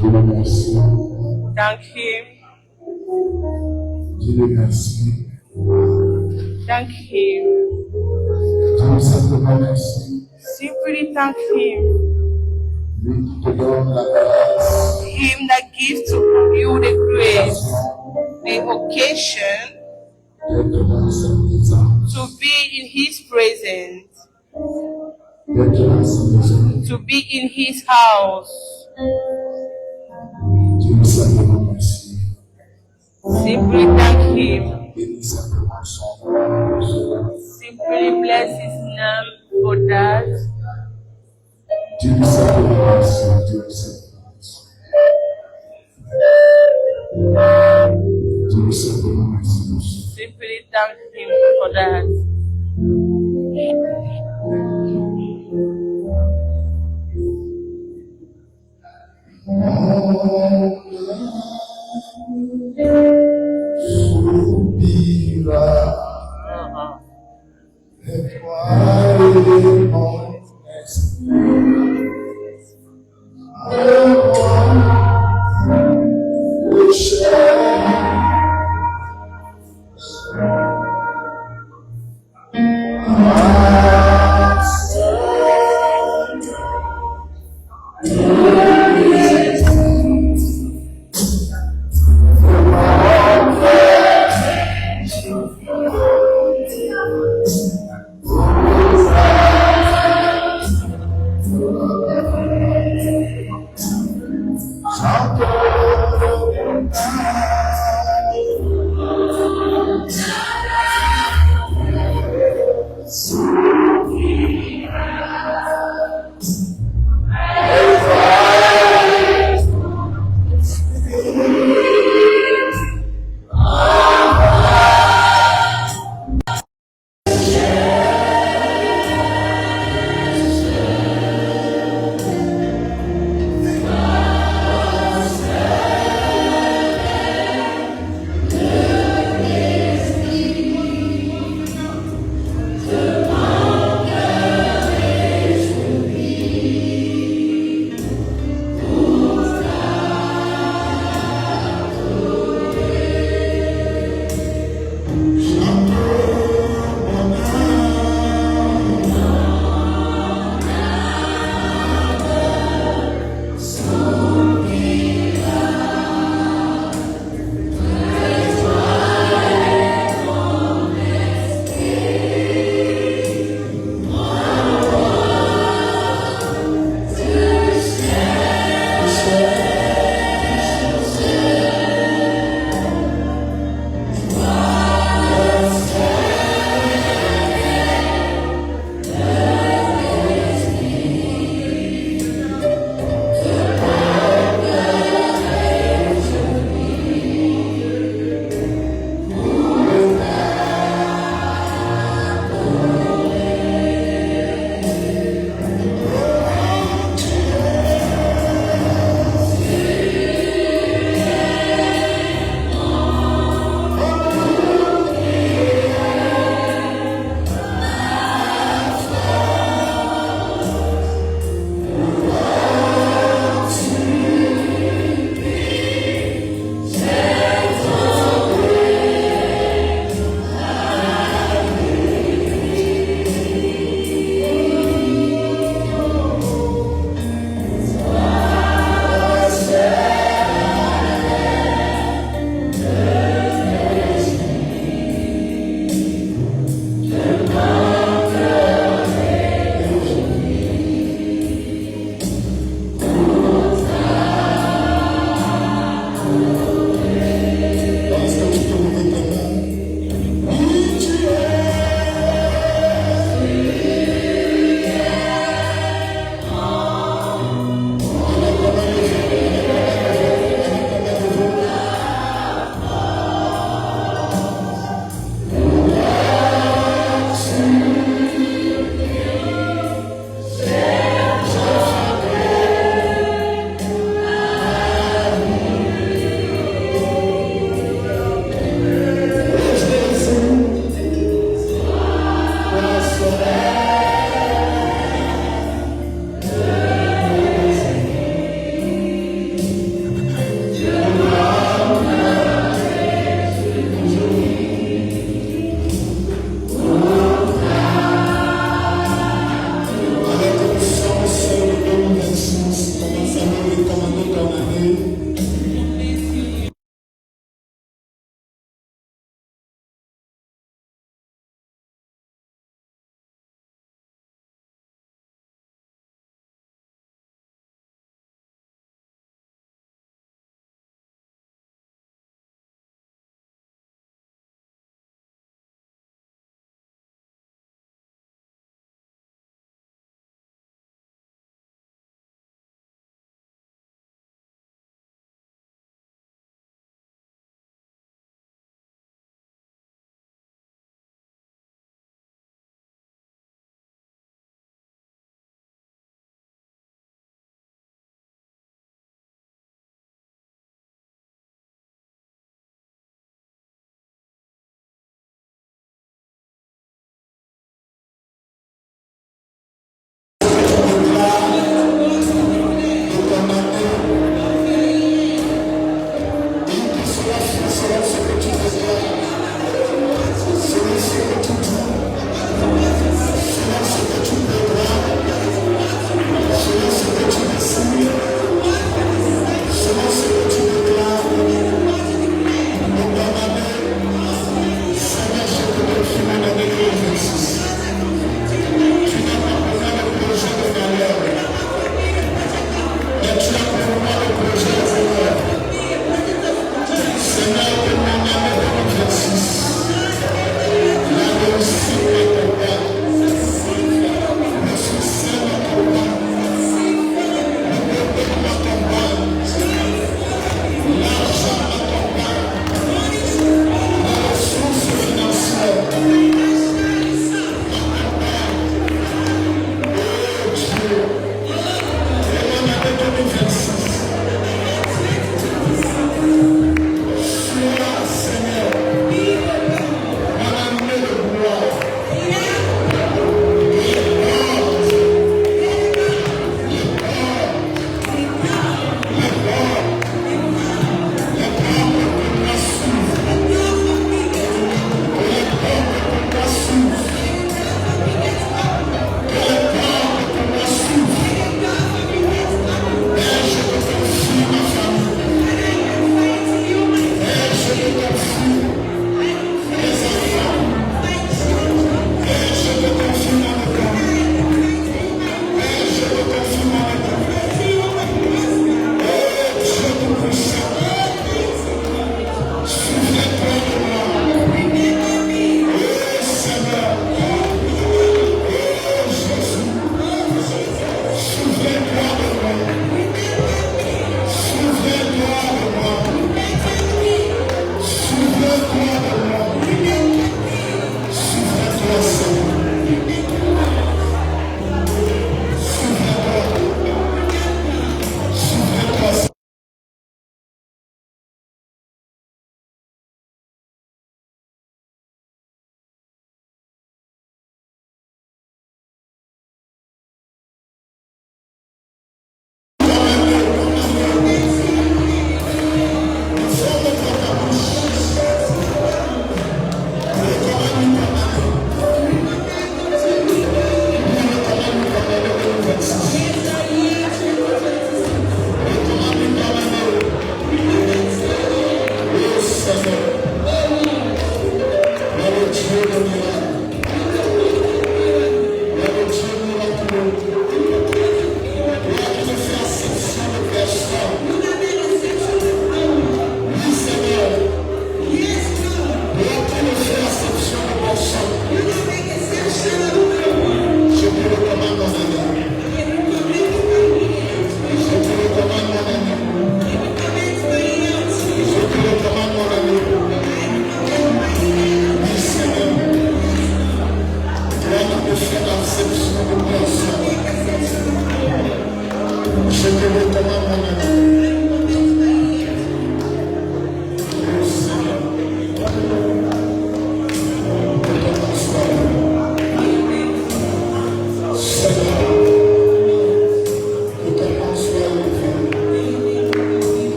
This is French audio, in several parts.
Thank Him. Thank Him. Simply thank Him. Him that gives to you the grace, the occasion to be in His presence, to be in His house. Simply thank Him. Simply bless His name for that. Simply thank Him for that.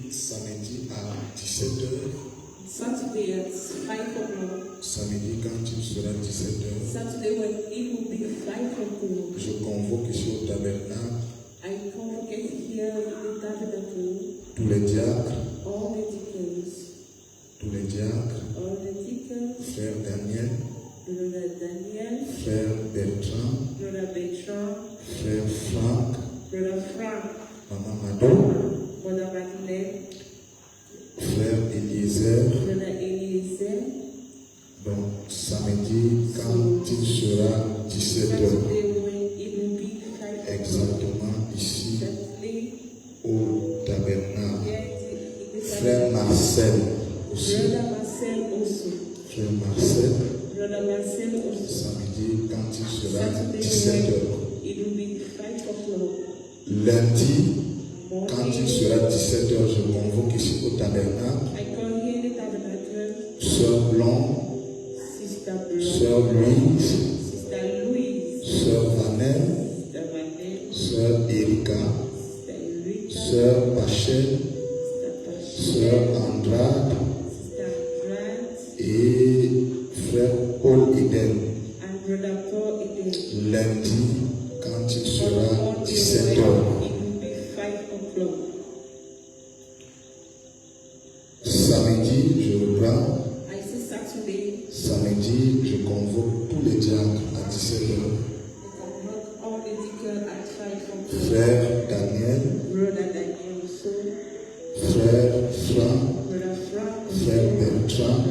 Samedi à 17h. Saturday at 5 o'clock. Samedi quand il sera 17h. Saturday when it will be 5 o'clock. Je convoque ici au tabernacle. I convocate here in the tabernacle. Tous les diacres. All the deacons. Tous les diacres. All the deacons. Frère Daniel. Brother Daniel. Frère Bertrand. Brother Bertrand. Frère Franck. Brother Frank. Maman Mado. Brother Madeleine. Frère Eliezer. Brother Eliezer. Donc samedi quand il sera 17h. Exactement ici au tabernacle. Frère Marcel aussi. Frère Marcel. Samedi quand il sera 17h. Lundi, quand il sera 17h, je convoque ici au tabernacle. Sœur Blanc, Sœur Louise, Sœur Vanelle, Sœur Erika, Sœur Pachel, Sœur Andrade et Frère Paul Eden. Lundi, quand il sera 17h. Samedi, je reprends. Samedi, je convoque tous les diacres à 17h. Frère Daniel, Frère Franck, Frère Bertrand,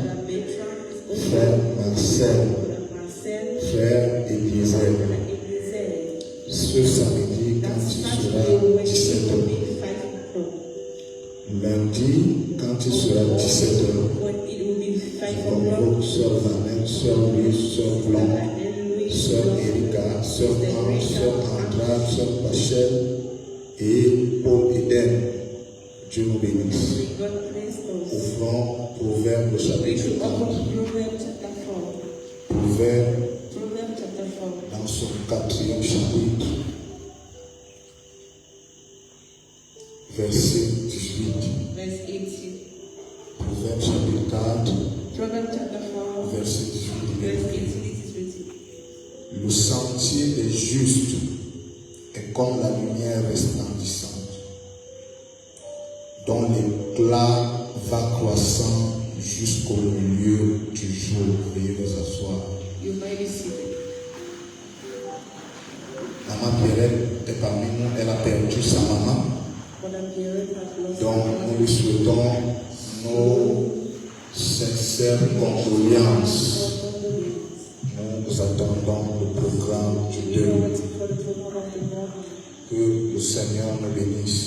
Frère Marcel, Frère Eliezer. Ce samedi, quand il sera 17h. Lundi, quand il sera 17h. Je convoque Sœur Vanette, Sœur Louise, Sœur Blanc, Sœur Erika, Sœur Anne, Sœur Andrade, Sœur Pachel et Paul Eden. Dieu nous bénisse. Ouvrons Proverbe chapitre 4. Proverbe dans son 4e chapitre, verset 18. Proverbe chapitre 4, verset 18. Le sentier des justes est comme la lumière resplendissante, dont l'éclat va croissant jusqu'au milieu du jour. Veuillez vous asseoir. Maman Pierrette est parmi nous, elle a perdu sa maman. Donc nous lui souhaitons nos sincères condoléances. Nous attendons le programme du deuil. Que le Seigneur nous bénisse.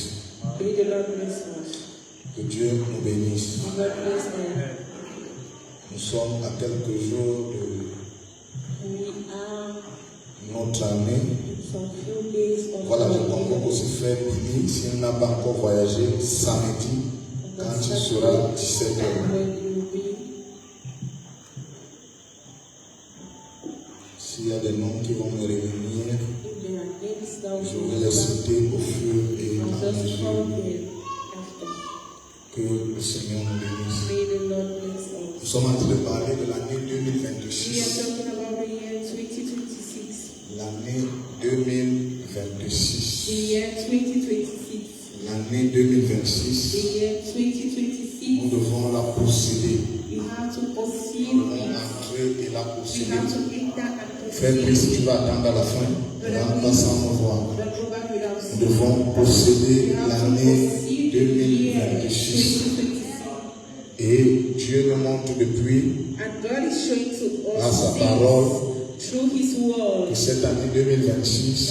Que Dieu nous bénisse. Nous sommes à quelques jours de notre année. Voilà, je convoque aussi frère Billy, s'il n'a pas encore voyagé, samedi, quand il sera 17h. S'il y a des noms qui vont me revenir, je vais les citer au fur et à mesure. Que le Seigneur nous bénisse. Nous sommes en train de parler de l'année 2026. L'année 2026. L'année 2026. Nous devons la posséder. Nous devons entrer et la posséder. Frère Christ, tu vas attendre à la fin. Rentre pas sans me voir. Nous devons posséder l'année 2026. Et Dieu nous montre depuis, par sa parole, que cette année 2026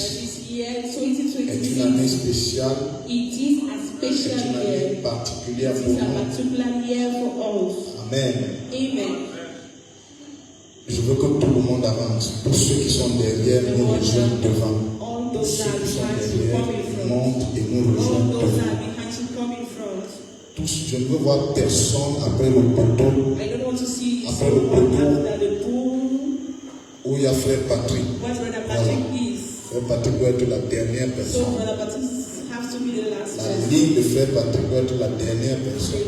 est une année spéciale, est une année particulière pour nous. Amen. Je veux que tout le monde avance. Tous ceux qui sont derrière nous rejoignent devant. Tous ceux qui sont derrière montent et nous rejoignent devant. Tous, je ne veux voir personne après le poteau. Après le poteau où il y a frère Patrick. Voilà. Frère Patrick doit être la dernière personne. La ligne de frère Patrick doit être la dernière personne.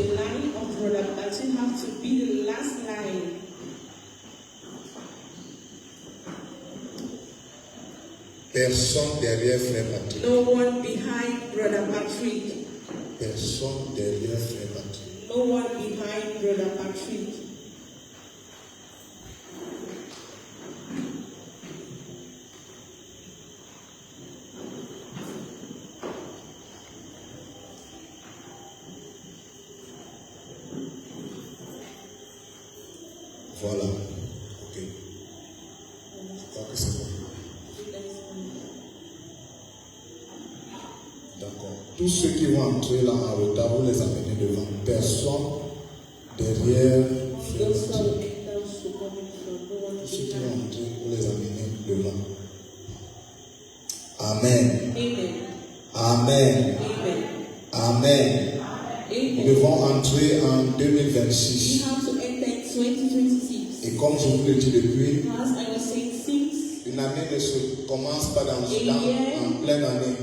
Personne derrière frère Patrick. No one behind Brother Patrick. Personne derrière frère Patrick. No one behind Brother Patrick. Voilà. Ok. Je crois que c'est bon. D'accord. Tous ceux qui vont entrer là en retard, vous les amenez devant. Personne derrière. Tous ceux qui vont entrer, vous les amenez devant. Amen. Amen. Amen. Nous devons entrer en 2026. Et comme je vous le dis depuis, une année ne se commence pas en pleine année.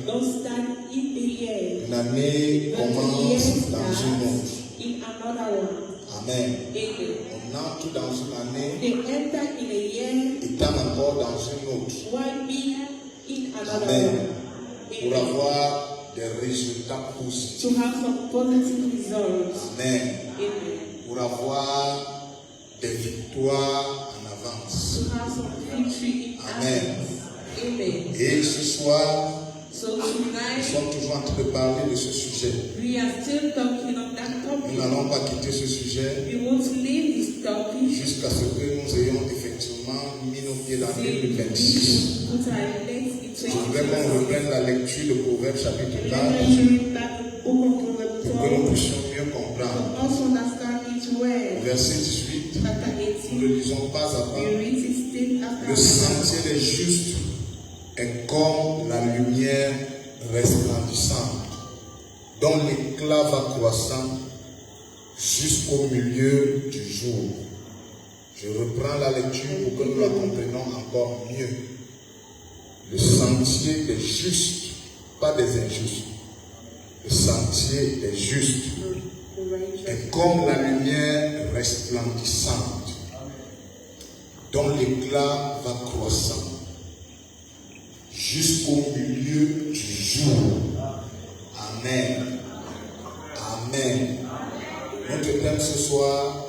Une année commence dans une autre. Amen. On entre dans une année étant encore dans une autre. Amen. Pour avoir des résultats positifs. Amen. Pour avoir des victoires en avance. Amen. Et ce soir, nous sommes toujours en train de parler de ce sujet. Nous n'allons pas quitter ce sujet jusqu'à ce que nous ayons effectivement mis nos pieds dans 2026. Je voudrais qu'on reprenne la lecture de Proverbe chapitre 4 pour que nous puissions mieux comprendre. Verset 18. chapter Nous le 18. lisons pas à We pas. read it step after Le step. sentier des justes est comme la lumière resplendissante, dont l'éclat va croissant jusqu'au milieu du jour. Je reprends la lecture pour que nous la comprenions encore mieux. Le sentier des justes, pas des injustes. Le sentier des justes The righteous. est comme la lumière resplendissante, dont l'éclat va croissant jusqu'au milieu du jour. Amen. Amen. Notre thème ce soir,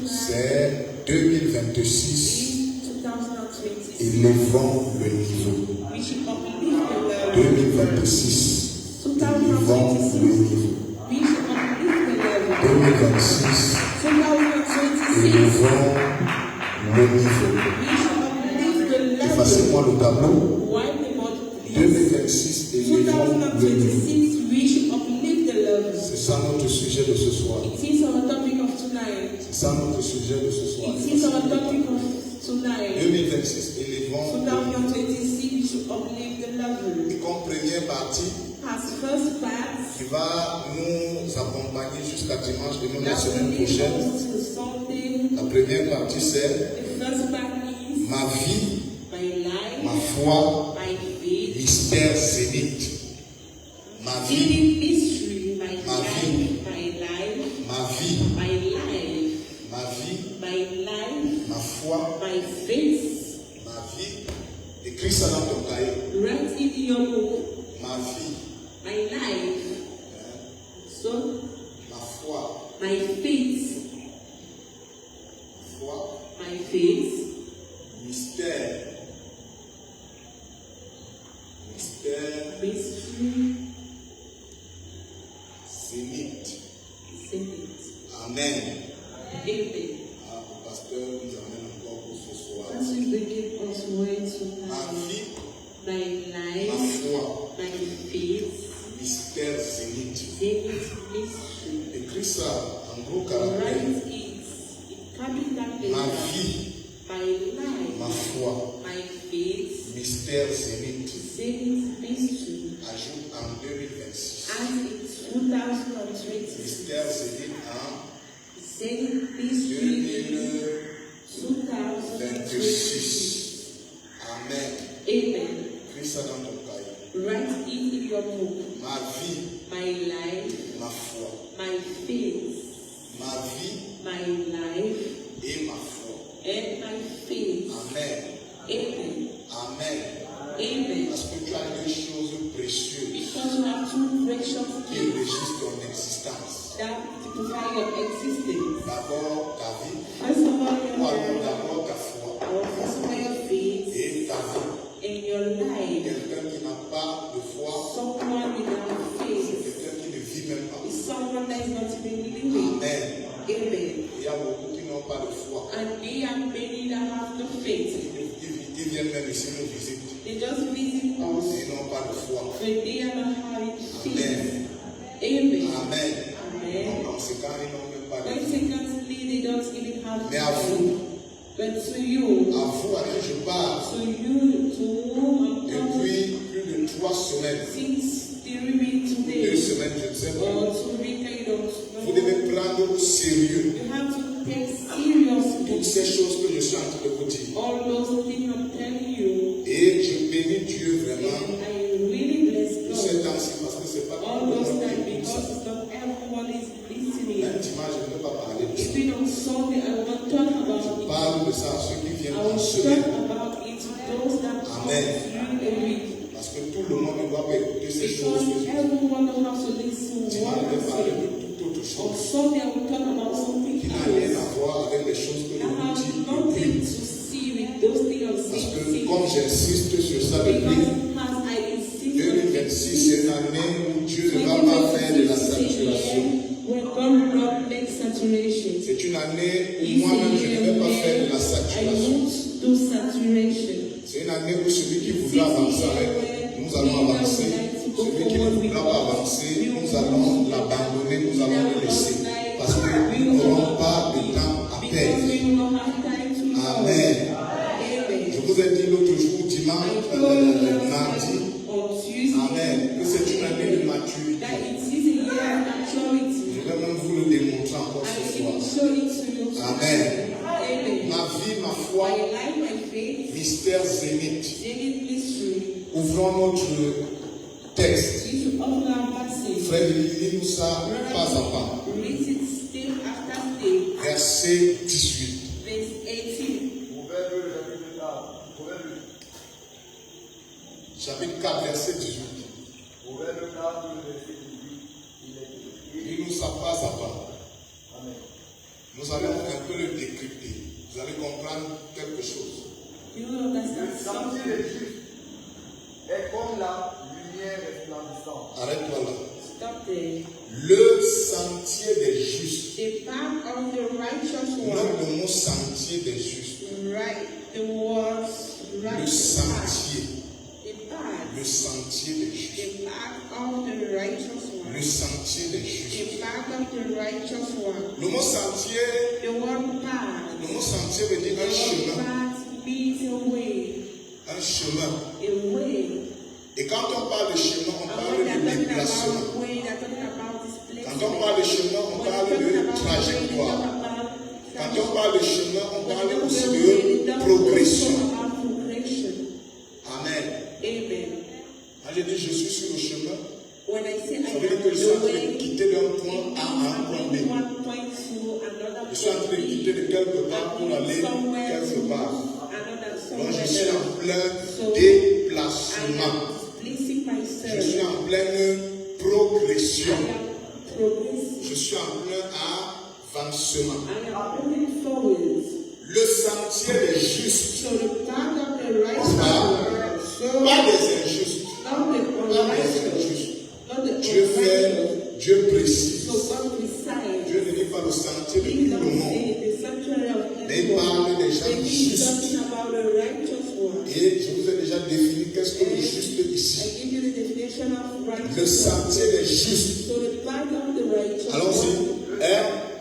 c'est 2026. 2026. Élevons le niveau. We should uplift the level. 2026. Élevons le 2026. niveau. We should uplift the level. 2026. 2026. Élevons le niveau. We should uplift the level. Effacez-moi le tableau. Wipe the bottle, please. 2026. Élevons le niveau. 2026. We should uplift the level. C'est ça notre sujet de ce soir. It is our topic of tonight. C'est ça notre sujet de ce soir. It is our topic of tonight. 2026. Élevons. 2026. We should uplift the level. Et comme première partie, As first part, qui va nous accompagner jusqu'à dimanche et même la that will semaine lead prochaine. us to Sunday. La première partie, c'est The first part is ma vie, my life, ma foi, my faith, mystère zénith. Ma vie, hidden mystery, my Ma life, vie. my life, ma vie, my life, ma vie, my life, ma foi, my faith. ma vie. Écris ça dans ton cahier. Write in your book, Ma vie, my life, so ma foi, my faith, my faith, mystère, mystery, zénith. faith. Amen. Amen. Ah, le pasteur nous amène encore pour ce soir. As we begin us word Ma tonight, vie, my ma life, foi, my faith, mystère zénith. faith, mystery. Écris ça en gros caractère. Write it in capital Ma letters. vie, My ma life, foi, my faith, mystère zénith. faith, mystery. Ajoute en 2026. As in 2020, Mystère zénith en Zenith mystery 2026. 2026. Amen. Amen. Écris ça dans ton cahier. Write it in your book. Ma vie, My life, ma foi, my faith, ma vie my life, et ma foi. and my faith. Amen. Amen. Amen. Amen. Parce que tu as des choses précieuses Because you have two precious qui things régissent ton existence. that typify your existence. D'abord ta vie, First of all, ou your alors life, d'abord ta foi or first of all, your faith, et ta vie. and your life. Quelqu'un qui n'a pas de foi, Someone without faith quelqu'un qui ne vit même pas. is someone that is not even living. Amen. Amen. Il y a beaucoup qui n'ont pas de foi. And there are many that have no faith. Ils viennent même ici nous visiter. They just visit us, Ils n'ont pas de foi. but they are not having faith. Amen. Amen. Amen. Amen. Donc, dans ce cas, ils n'ont même pas de foi. Consequently, they don't even have Mais à faith. vous, But to you, à vous à qui je parle, to you, to whom I'm talking, depuis plus de 3 semaines, since the remaining 2 today, semaines, je ne sais pas, or to week, I don't vous know, devez prendre au sérieux you have to take seriously toutes ces choses que je suis en train de vous dire. all those things I'm telling you. Et je bénis Dieu vraiment And I really bless pour ces God. temps-ci parce que c'est pas tout All le those monde times qui écoute because ça. it's not everyone is listening. Même dimanche, je ne peux pas parler de ça. Even on Sunday, I will not talk about it. Parle de ça à ceux qui viennent I en will semaine. talk about it to those that come Amen. during the week. Parce que tout le monde ne doit pas écouter ces choses. Because everyone will have to listen to what Dimanche, je I vais parler say. de toute autre On chose Sunday, I will talk about something qui n'a rien else à voir avec les choses que je that vous has dis nothing depuis. to see with those things I'm Parce que saying. comme j'insiste sur ça Because depuis as I insist on 2026, c'est une année où Dieu ne va pas faire de la saturation. when God will not make saturation. C'est une année où It's moi-même je ne vais pas a faire de year la I saturation. won't do saturation. C'est une année où celui qui voudra avancer avec nous allons avancer. Celui qui ne voudra pas avancer, nous allons l'abandonner, nous allons le laisser. Parce que nous n'aurons pas de temps à perdre. faire. Because we will not have time to know. Amen. Amen. Je vous ai dit l'autre jour, dimanche, I told you mardi, on Tuesday Amen, que c'est une année de maturité. that it is a year of maturity. Je vais même vous le démontrer encore I ce will soir. show it to you. Amen. Amen. Ma vie, ma foi, My life, my faith, mystère zénith. Zenith mystery. Ouvrons notre texte. We should open our passage. Frère, lis-nous ça pas à pas. Read it step after step. Verset 18. Verse 18. Chapitre 4, verset 18. Lis-nous ça pas à pas. Nous allons un peu le décrypter. Vous allez comprendre quelque chose. You will understand Le sentier something. des Juifs est comme la lumière resplendissante. Arrête-toi là. Stop there. Le sentier des justes. The path of the righteous Note one. le mot sentier des justes. Right. The words Le righteous path. sentier. The path. Le sentier des justes. The path of the righteous Le one. sentier des The justes. path of the righteous one. Le mot sentier, The word path. le mot sentier veut dire The un word chemin. path means a way. Un chemin. A way. Et quand on parle de chemin, on And parle when they're de talking déplacement. about way, they're talking about displacement. Quand on parle de chemin, on When parle they're talking de about way, they trajectoire. talk about Quand on parle de chemin, on When parle they talk aussi about way, they de talk progression. also about progression. Amen. Amen. Quand je dis je suis sur le chemin, When I say I ça am veut dire on que je suis en the train de way, quitter d'un point A à un point B. one point to another Je suis en train de quitter de quelque part pour aller somewhere quelque part. another Donc je somewhere suis en else. plein So, déplacement. I am displacing Je myself. suis en pleine progression. I am progressing. Je suis en plein avancement. I am moving forward. Le sentier des justes, So the path of the righteous one, so pas des injustes. not the Pas des unrighteous, injustes. not the Dieu unrighteous. fait, Dieu précise. So God decides. Dieu ne dit pas le sentier de He tout le don't monde. say the sanctuary of Mais il parle des gens everyone. He's justes. talking about the righteous one. Et je vous ai déjà défini qu'est-ce que le juste I ici. give you the definition of Le righteous. sentier des justes. So the path of the righteous Allons-y. one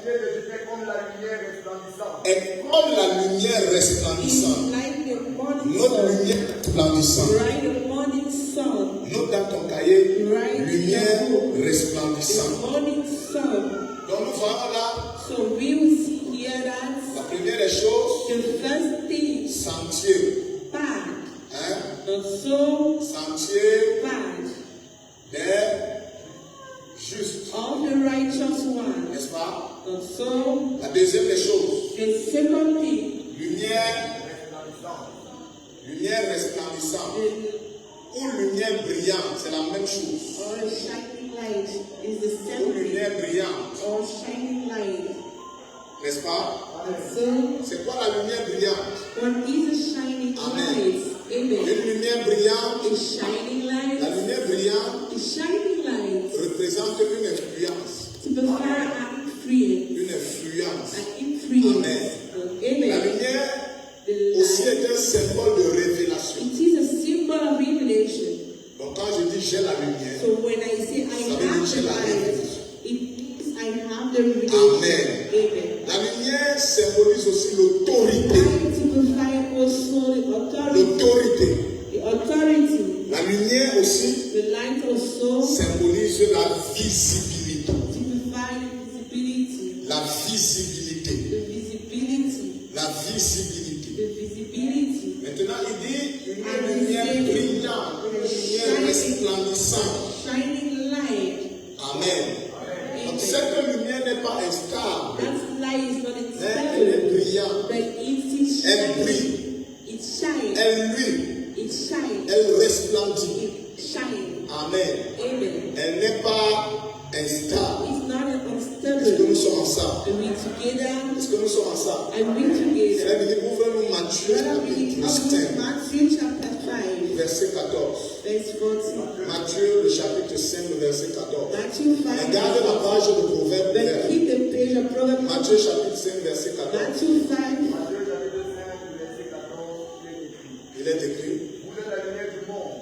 Dieu le fait comme la lumière resplendissante. Est comme la lumière is resplendissante. like the morning Notre sun. lumière resplendissante. Right, the morning sun. Note dans ton cahier, Right. lumière The resplendissante. morning sun. Donc nous voyons là, So we will see here that la première des choses, the first thing, sentier. path, Hein? the soul Sentier path des justes. of the righteous one. N'est-ce pas? The soul, La deuxième des choses, the second thing, lumière, lumière resplendissante. the, Ou lumière brillante, c'est la même chose. or a shining light is the Ou same thing. lumière brillante, Or shining light. n'est-ce pas? So, C'est quoi la lumière brillante? what is a shining Amen. light? Amen. Une lumière brillante, A shining la light, lumière brillante a shining light, représente une influence. typify an influence, Une influence. an influence. La Amen. lumière The aussi light, est un symbole de révélation. it is a symbol of revelation. Donc quand je dis j'ai la lumière, So when I say I ça veut dire have j'ai the la light, révélation. it means I have the revelation. Amen. Amen. La lumière symbolise aussi l'autorité. Light typify also the authority. L'autorité. The authority. La lumière aussi The light also symbolise la visibilité. typify visibility. La visibilité. The visibility. La visibilité. The visibility. Maintenant, il dit une lumière brillante, une lumière resplendissante. Shining light. Amen. Donc cette lumière n'est pas instable. That light is not Mais elle est instable, brillante. but it is Elle shining. brille. It shines. Elle luit. It shines. Elle resplendit. It shines. Amen. Amen. Elle n'est pas instable. It's not Est-ce que unstable. nous sommes ensemble? And we together, Est-ce que nous sommes ensemble? and we together. Frère Billy, ouvrez-nous Matthieu Brother, we chapitre open 5, Matthew chapter 5, verset 14. verse 14. Matthieu, le chapitre 5, le verset 14. Matthew 5. Regardez la page de Proverbe But ouverte. keep the page of Proverbs. Matthieu chapitre 5, verset 14. Matthew 5. Matthieu chapitre 5, verset 14, il est écrit. Il est écrit, Vous êtes la lumière du monde.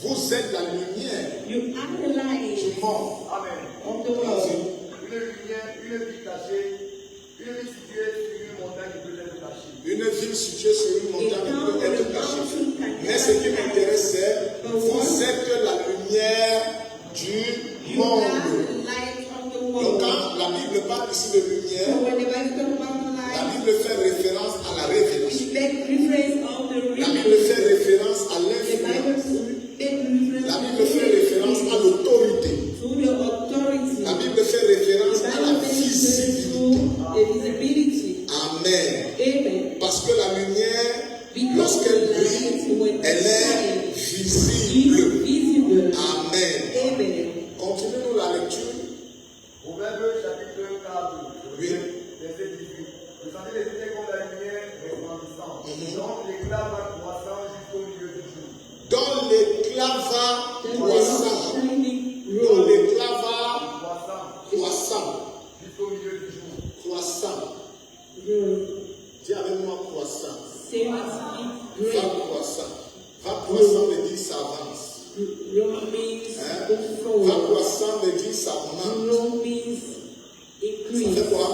vous êtes la lumière You are the light du monde. Amen. of the world. Une lumière, une ville cachée, une ville située sur une montagne ville située sur une montagne peut être cachée. Mais ce qui m'intéresse, c'est vous êtes la lumière du monde. Donc quand la Bible parle ici de lumière, la Bible fait référence à la révélation. La Bible fait référence à l'influence. La Bible fait référence à l'autorité. La Bible fait référence à la visibilité. Amen. Parce que la lumière, lorsqu'elle brille, elle est visible. Amen. Continuez-nous la lecture. Proverbe chapitre 4, Oui. verset 18. Vous sentez les idées comme la lumière resplendissante. Donc l'éclat va croissant jusqu'au milieu du jour. Dans l'éclat va croissant. Dans l'éclat va croissant. Jusqu'au milieu du jour. Croissant. Dis avec moi croissant. Va croissant. Va croissant veut dire ça avance. Va croissant veut dire ça augmente. Ça fait quoi?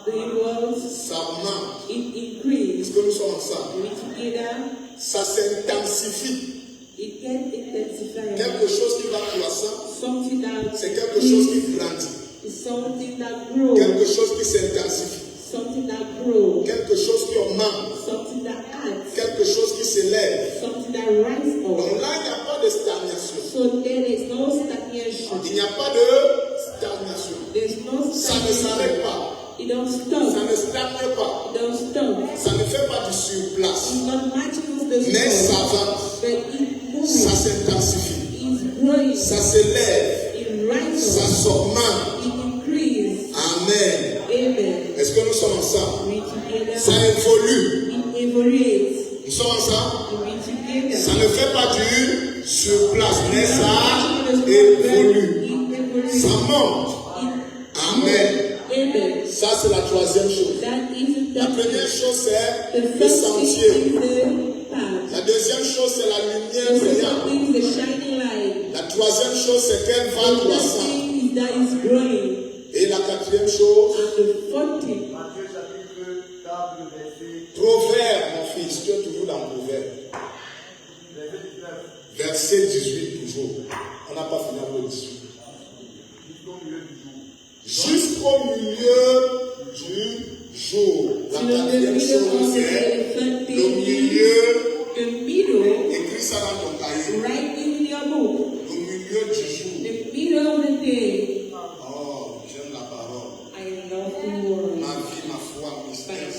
Ça augmente. Est-ce que nous sommes ensemble? Ça s'intensifie. Quelque chose qui va croissant, c'est quelque chose qui grandit. Quelque chose qui s'intensifie. Quelque chose qui augmente. Quelque chose qui s'élève. Donc là, il n'y a pas de stagnation. Il n'y a pas de stagnation. Ça ne s'arrête pas. Ça ne stagne pas. Ça ne fait pas du surplace. Mais ça avance. Ça s'intensifie. Ça s'élève. Ça s'augmente. Amen. Est-ce que nous sommes ensemble? Ça évolue. Nous sommes ensemble? Ça ne fait pas du surplace, mais ça évolue. Ça monte. Amen. Ça, c'est la troisième chose. La première chose, c'est le sentier. La deuxième chose, c'est la lumière brillante. La troisième chose, c'est qu'elle va croissant. Et la quatrième chose, Matthieu chapitre 4, verset Proverbe, mon fils, tu es toujours dans Proverbe. 19. Verset 18, toujours. On n'a pas fini avec le 18. Jusqu'au milieu du jour. Jusqu'au milieu du jour. La quatrième chose, c'est le milieu. Écris ça dans ton cahier. Le milieu du jour. Oh, j'aime la parole. Ma vie, ma foi, mystère.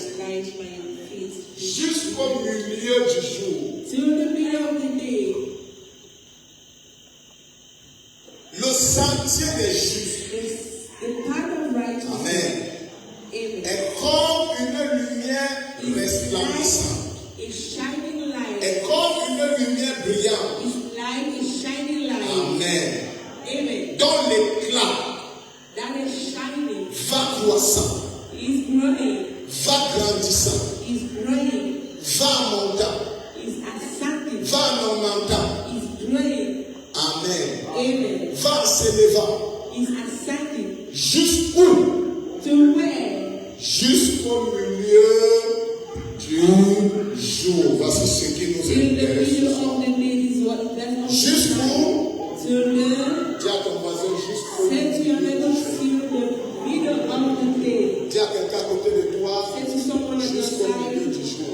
Jusqu'au milieu du jour. Le sentier des justes. Amen. Est comme une lumière resplendissante. Est comme une lumière brillante. Amen. Dans l'éclat va croissant. Va grandissant. Va montant. Va en augmentant. Amen. Va en s'élevant. Jusqu'où? Jusqu'au milieu du jour. Voici ce qui nous intéresse. Jusqu'où? Dis à ton voisin jusqu'au milieu du jour. Dis à quelqu'un à côté de toi jusqu'au milieu du jour.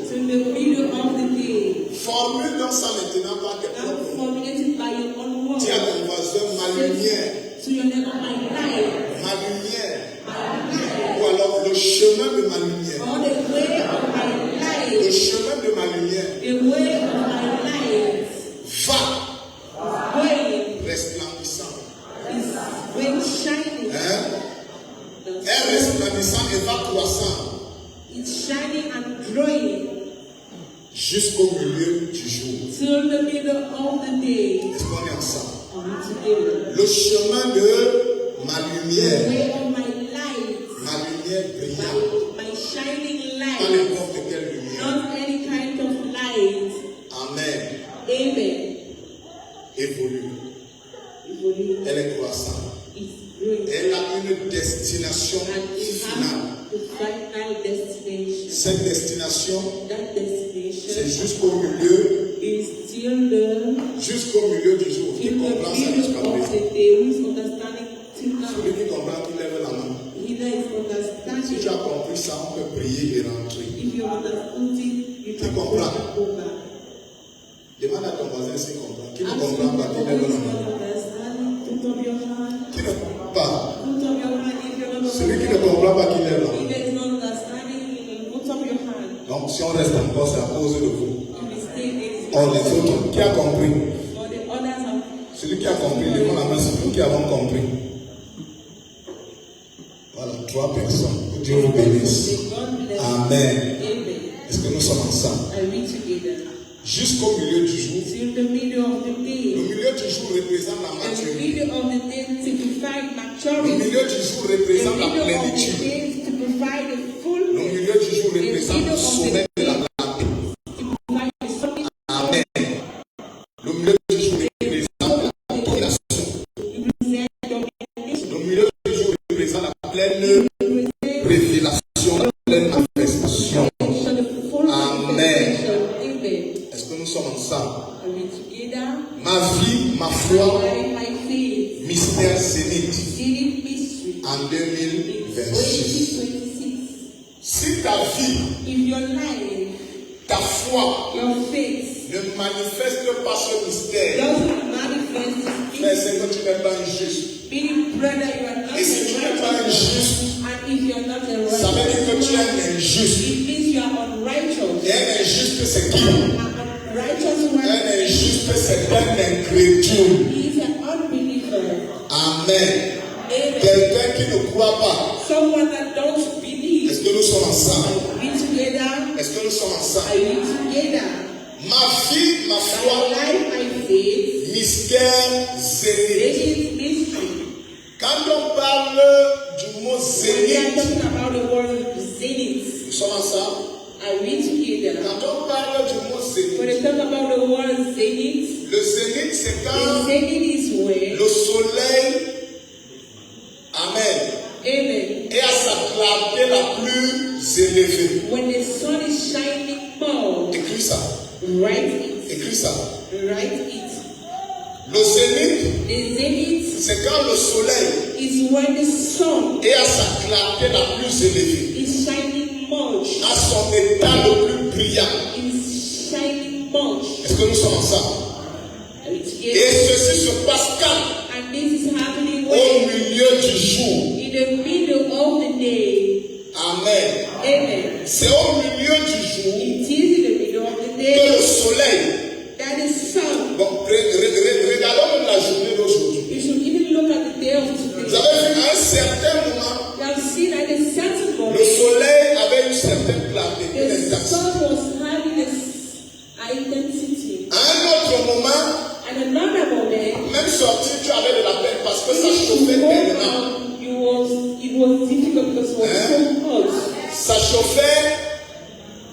Formule dans ça maintenant par tes propres mots. Dis à ton voisin ma lumière. Ma lumière. Ou alors le chemin de ma lumière. Le chemin de ma lumière. Va. Resplendissant. Est resplendissant et va croissant. Jusqu'au milieu du jour. Est-ce qu'on est ensemble? Le chemin de ma lumière. Ma lumière brillante. Pas n'importe quelle lumière. Amen. Évolue. Elle est croissante. Elle a une destination finale. Cette destination C'est jusqu'au milieu. is till the Jusqu'au milieu du jour. Qui in the comprend ça middle jusqu'à of présent? the day. Who is understanding till now? Celui qui comprend, qui lève la main. He that is Si understanding. tu as compris ça, on peut prier et rentrer. If you understand it, you Qui can go comprend? back over. Demande à ton voisin s'il comprend. Qui ne Ask comprend pas, qui lève la main. Put up your hand. Qui ne comprend pas? Put up your hand if you're not Celui qui ne comprend pas, qui lève la If main. there is no understanding, put up your hand. Donc si on reste encore, c'est à cause de vous. If we stay there, it's Or les autres, qui a compris? for the others have Celui qui a compris, lève la main, c'est nous qui avons compris. Voilà, 3 personnes. Que Dieu vous bénisse. God bless. Amen. Amen. Est-ce que nous sommes ensemble? Are we together? Jusqu'au milieu du jour. Till the middle of the Le day. milieu du jour représente la And the maturité. middle of the day signifies Le maturity. milieu du jour The représente la middle of the plénitude. day typify the Le fullness. milieu du jour représente le sommet de la clarté. Typify the something Amen. Le milieu du jour représente la domination. Le milieu du jour représente la pleine révélation, la pleine manifestation. Amen. Est-ce que nous sommes ensemble? Are we together? Ma vie, ma foi, My faith. mystère zénith Zénith mystery. en 2026. 2026. Si ta vie, If your life, ta foi your faith ne manifeste pas ce mystère, doesn't manifest frère, c'est que tu n'es pas injuste. meaning brother, you are not Et si tu n'es pas injuste, and if you are not a ça veut dire que tu es injuste. it means you are unrighteous. Et un injuste, c'est qui? An unrighteous one Un injuste, c'est un incrédule. is an unbeliever. Amen. Amen. Quelqu'un qui ne croit pas. Someone that don't believe. Est-ce que nous sommes ensemble? Are we together? Est-ce que nous sommes Are ensemble? we together? Ma vie, ma My foi, life, my faith, mystère zénith. is mystery. Quand on parle du mot We are zénith, talking about the word zenith. nous sommes ensemble. Are we together? Quand on parle du mot When zénith, they talk about the word zenith, le zénith, c'est the quand zenith is when, le soleil, amen, amen, est à sa clarté la plus élevée. when the sun is shining more, Écris ça. write it, Écris ça. write it. Le zénith, The zenith c'est quand le soleil is when the sun est à sa clarté la plus élevée, is shining much, à son état le plus brillant. is shining much. Est-ce que nous sommes ensemble? Are we Et together? ceci se passe quand? And this is happening Au when, milieu du jour. in the middle of the day. Amen. Amen. C'est au milieu du jour It is in the middle of the que day le soleil. that the sun. Bon, regardons même la journée d'aujourd'hui. You should even look at the day of Vous today. avez vu, à un certain moment, You have seen at a certain le moment, soleil avait une certaine clarté, une the intensité. sun was having this identity. À un autre moment, And another moment, même sortir, tu avais de la peine parce que ça when chauffait you go tellement. out, it was difficult because it was so hot. Ça chauffait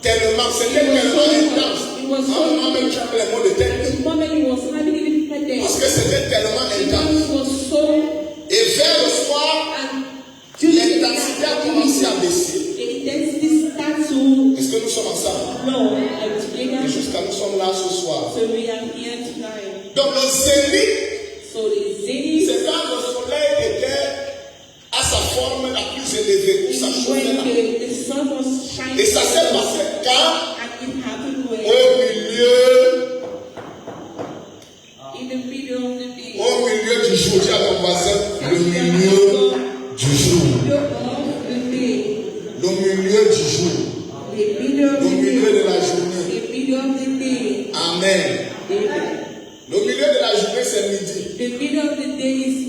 tellement, c'était tellement intense. À un moment même, tu avais les mots de tête. The moment he was having a difficult day, Parce que c'était tellement intense. because it was so, Et vers le soir, and during the l'intensité a commencé à baisser. the intensity starts to Est-ce que nous sommes ensemble? low and Et together. jusqu'à nous sommes là ce soir. So we are here tonight. Donc le zénith, So the zenith c'est quand le soleil était à sa forme la plus élevée, où ça is chauffait when là. the sun was shining. Et ça s'est passé quand? And it happened when, Au milieu, in the middle of the day, au milieu du jour. Dis à ton voisin, le milieu du jour. middle of the day, Le milieu du jour. the middle of Le the milieu de day, la journée. the middle of the day, Amen. Amen. Le milieu de la journée, c'est midi. The middle of the day is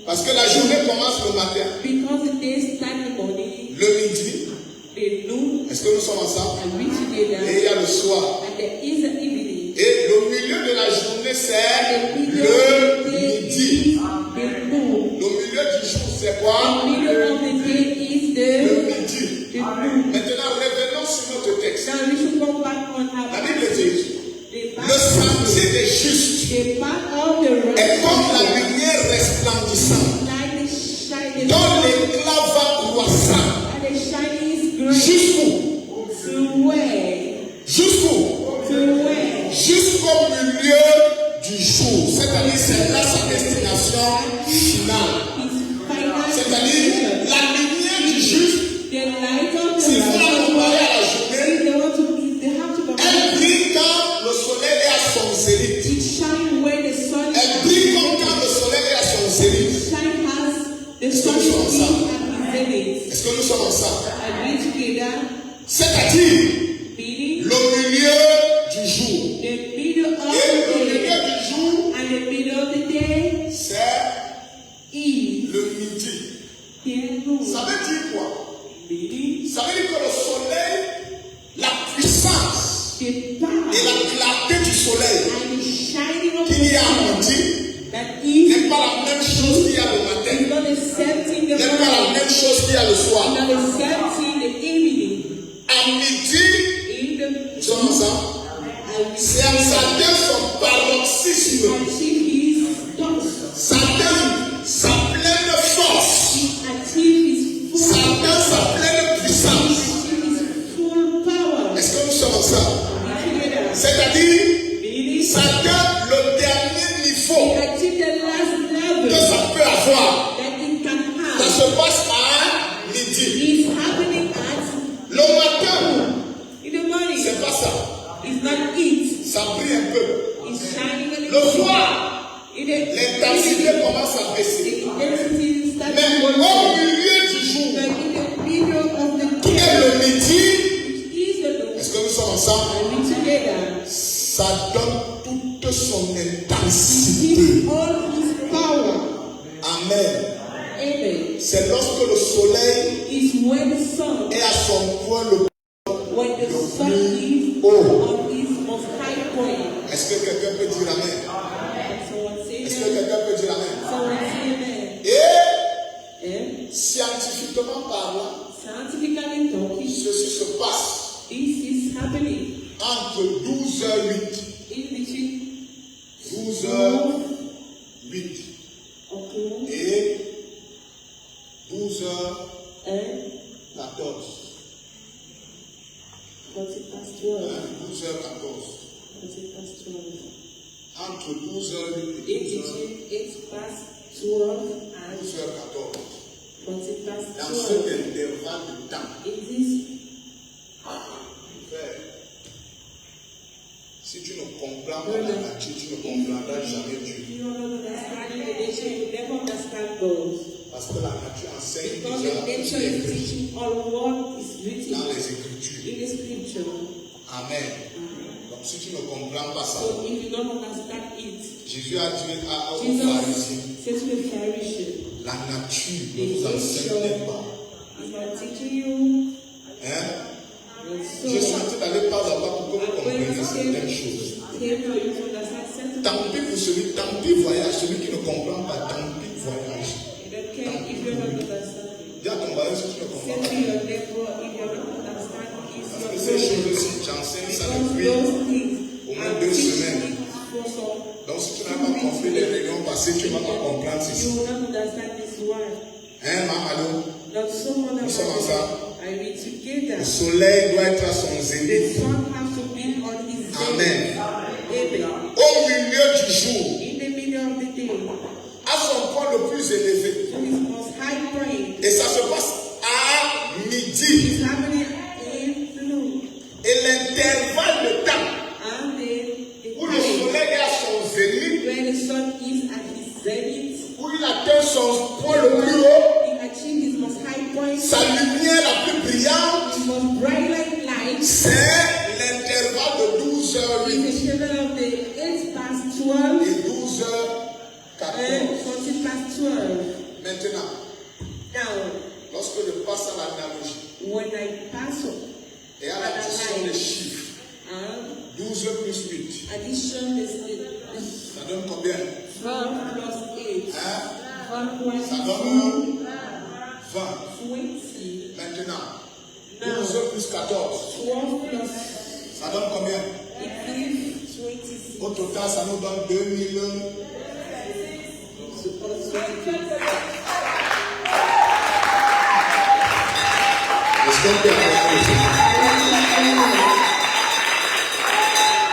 Parce que la journée commence le matin. because the day starts in the morning, Le midi, the noon, est-ce que nous sommes ensemble? and we Et together, il y a le soir. and there is an evening. Et le milieu de la journée, c'est The middle le of the day midi. is the noon. Le milieu du jour, c'est The quoi? middle of the day is Le the midi. noon. Maintenant, revenons sur notre texte. Now we should come back on La our Bible dit, the le sentier des justes the path of the est comme la righteous, lumière resplendissante, like the shining, dont l'éclat va croissant. and the shining is great Jusqu'où? to where Jusqu'où? C'est-à-dire meaning le milieu du jour. the middle of Et le the milieu day. du jour, And the middle of the day c'est is le midi. the noon. Ça veut dire quoi? Meaning Ça veut dire que le soleil, la puissance the et power la clarté du soleil and the shining of qu'il y a à the sun midi that is n'est pas la même chose qu'il y a le matin. not the same thing the N'est pas la morning. même chose qu'il y a le soir. Not the same thing the evening. À midi, In the nous sommes ensemble. C'est ça donne son paroxysme. achieve his thoughts. Ça donne sa pleine force. Achieve his Ça full donne sa pleine puissance. achieve his full power. Est-ce que nous sommes ensemble? Together. C'est-à-dire, Meaning ça donne le dernier niveau achieve the last que level ça peut avoir. that it can Ça have. se passe à midi. It's happening at Le matin, in the morning. c'est pas ça. It's not it. Ça brille un peu. It's shining a Le little. soir, In the l'intensité commence à baisser. the intensity starts Mais to au go down. milieu du jour, But in the middle of the qui est day, le midi, which is the noon, est-ce que nous sommes ensemble? and we together Ça donne toute son intensité. give all his power. Amen. Amen. C'est lorsque le soleil Is when the sun, est à son point le when the sun is haut. on his most high point. Est-ce que quelqu'un peut dire amen? And someone say Est-ce que amen. quelqu'un peut dire amen? Someone say amen. Et And scientifiquement parlant, scientifically talking, ceci se passe this is happening entre 12h08. in between 12h08 o'clock et 12h14. and 40 past 12. 12h14. 40 past 12. Entre 12h08 et In between 8 past 12 and 12h14. 40 past Dans 12. cet intervalle de temps, In this, frère, si tu ne comprends pas la nature, tu ne comprendras jamais Dieu. you don't understand the nature, you never understand God. Parce que la nature enseigne Because déjà the tout ce nature qui est is écrit teaching all what is written dans les Écritures. in the scripture. Amen. Donc si tu ne comprends pas ça, So if you don't understand it, Jésus a dit aux Jesus pharisiens, said to the Pharisee, la nature ne the vous enseigne pas. nature is not teaching you. Hein? And so, Je suis en train d'aller pas à pas pour que vous I'm going compreniez to certaines choses. tell you to understand certain Tant pis pour celui, tant pis voyage, celui qui ne comprend pas, tant pis voyage. Okay, if you don't understand, Dis à ton voisin si tu ne comprends say pas. to your neighbor, if you don't understand, Parce it's que your ces fault. choses-ci, j'enseigne ça Because depuis. those things au moins are 2 teaching semaines. for some. Donc si tu n'as pas compris les réunions passées, tu ne vas pas comprendre You ceci. will not understand this word. Hein, maman? That someone Nous sommes about ensemble. I read together. Le soleil doit être à son The zénith. sun has to be on his Amen. Amen. Au milieu du jour, In the middle of the day, à son point le plus élevé. to his most high point, Et ça se passe à midi. is happening in the noon. Et l'intervalle de temps And the où le time soleil est à son zénith, where the sun is at his zenith, où il atteint son point le plus haut, he achieved his most high point, sa lumière la plus brillante, his most bright light, c'est l'intervalle de 12h08 in the shadow of the 8 past 12 et 12h14. and 40 past 12. Maintenant, Now, lorsque je passe à l'analogie when I pass up et à l'addition des chiffres, and 12 plus 8, addition is ça donne combien? 12 plus 8. Hein? 1 Ça donne 20. 20. Maintenant, 12 plus 14, 12 plus ça donne combien? it gives 26. Au total, ça nous donne 2000. Est-ce qu'on peut acclamer?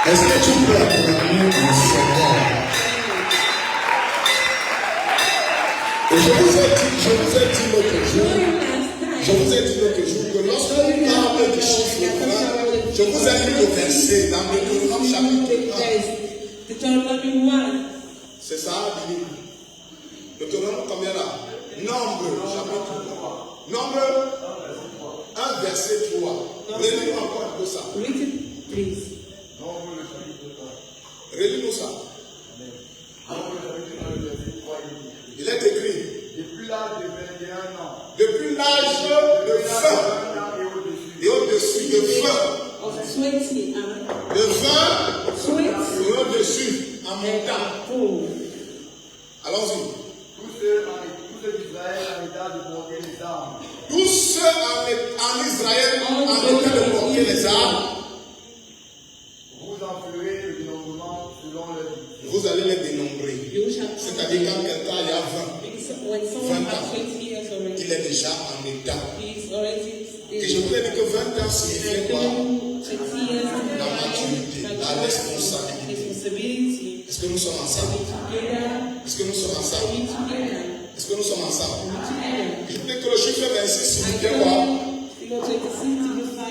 Est-ce que tu peux acclamer le Seigneur? Et je vous ai dit l'autre jour que lorsqu'on parle du chiffre 1, je vous ai lu le verset dans Deutéronome chapitre 1. Deuteronomy 1. C'est ça, Billy. Deutéronome combien là? Nombre, chapitre 1. Nombre 1, verset 3. Relis-nous encore un peu ça. Read it, please. Nombre le chapitre 1. Relis-nous ça. Nombre le chapitre 1, verset 3 et 10. Il est écrit. Depuis l'âge de 21 ans. Depuis l'âge de 20 et au-dessus de 20. Of 20 and De 20 et 20 au-dessus en montant. full. Allons-y. Tous ceux d'Israël en état de porter les armes. Tous ceux en Israël en état de porter les armes, Vous en ferez le dénombrement selon leur division. vous allez les dénombrer. You shall C'est-à-dire quand quelqu'un y a 20, when someone has 20 years already, il est déjà en état. he is already Et je voulais dire que 20 ans signifie quoi? 20 years La maturité, la responsabilité. responsibility. Est-ce que nous sommes ensemble? Together, Est-ce que nous sommes ensemble? we together, Est-ce que nous sommes ensemble? together. Je voulais que le chiffre 26 signifie I quoi? figure 26 to 5.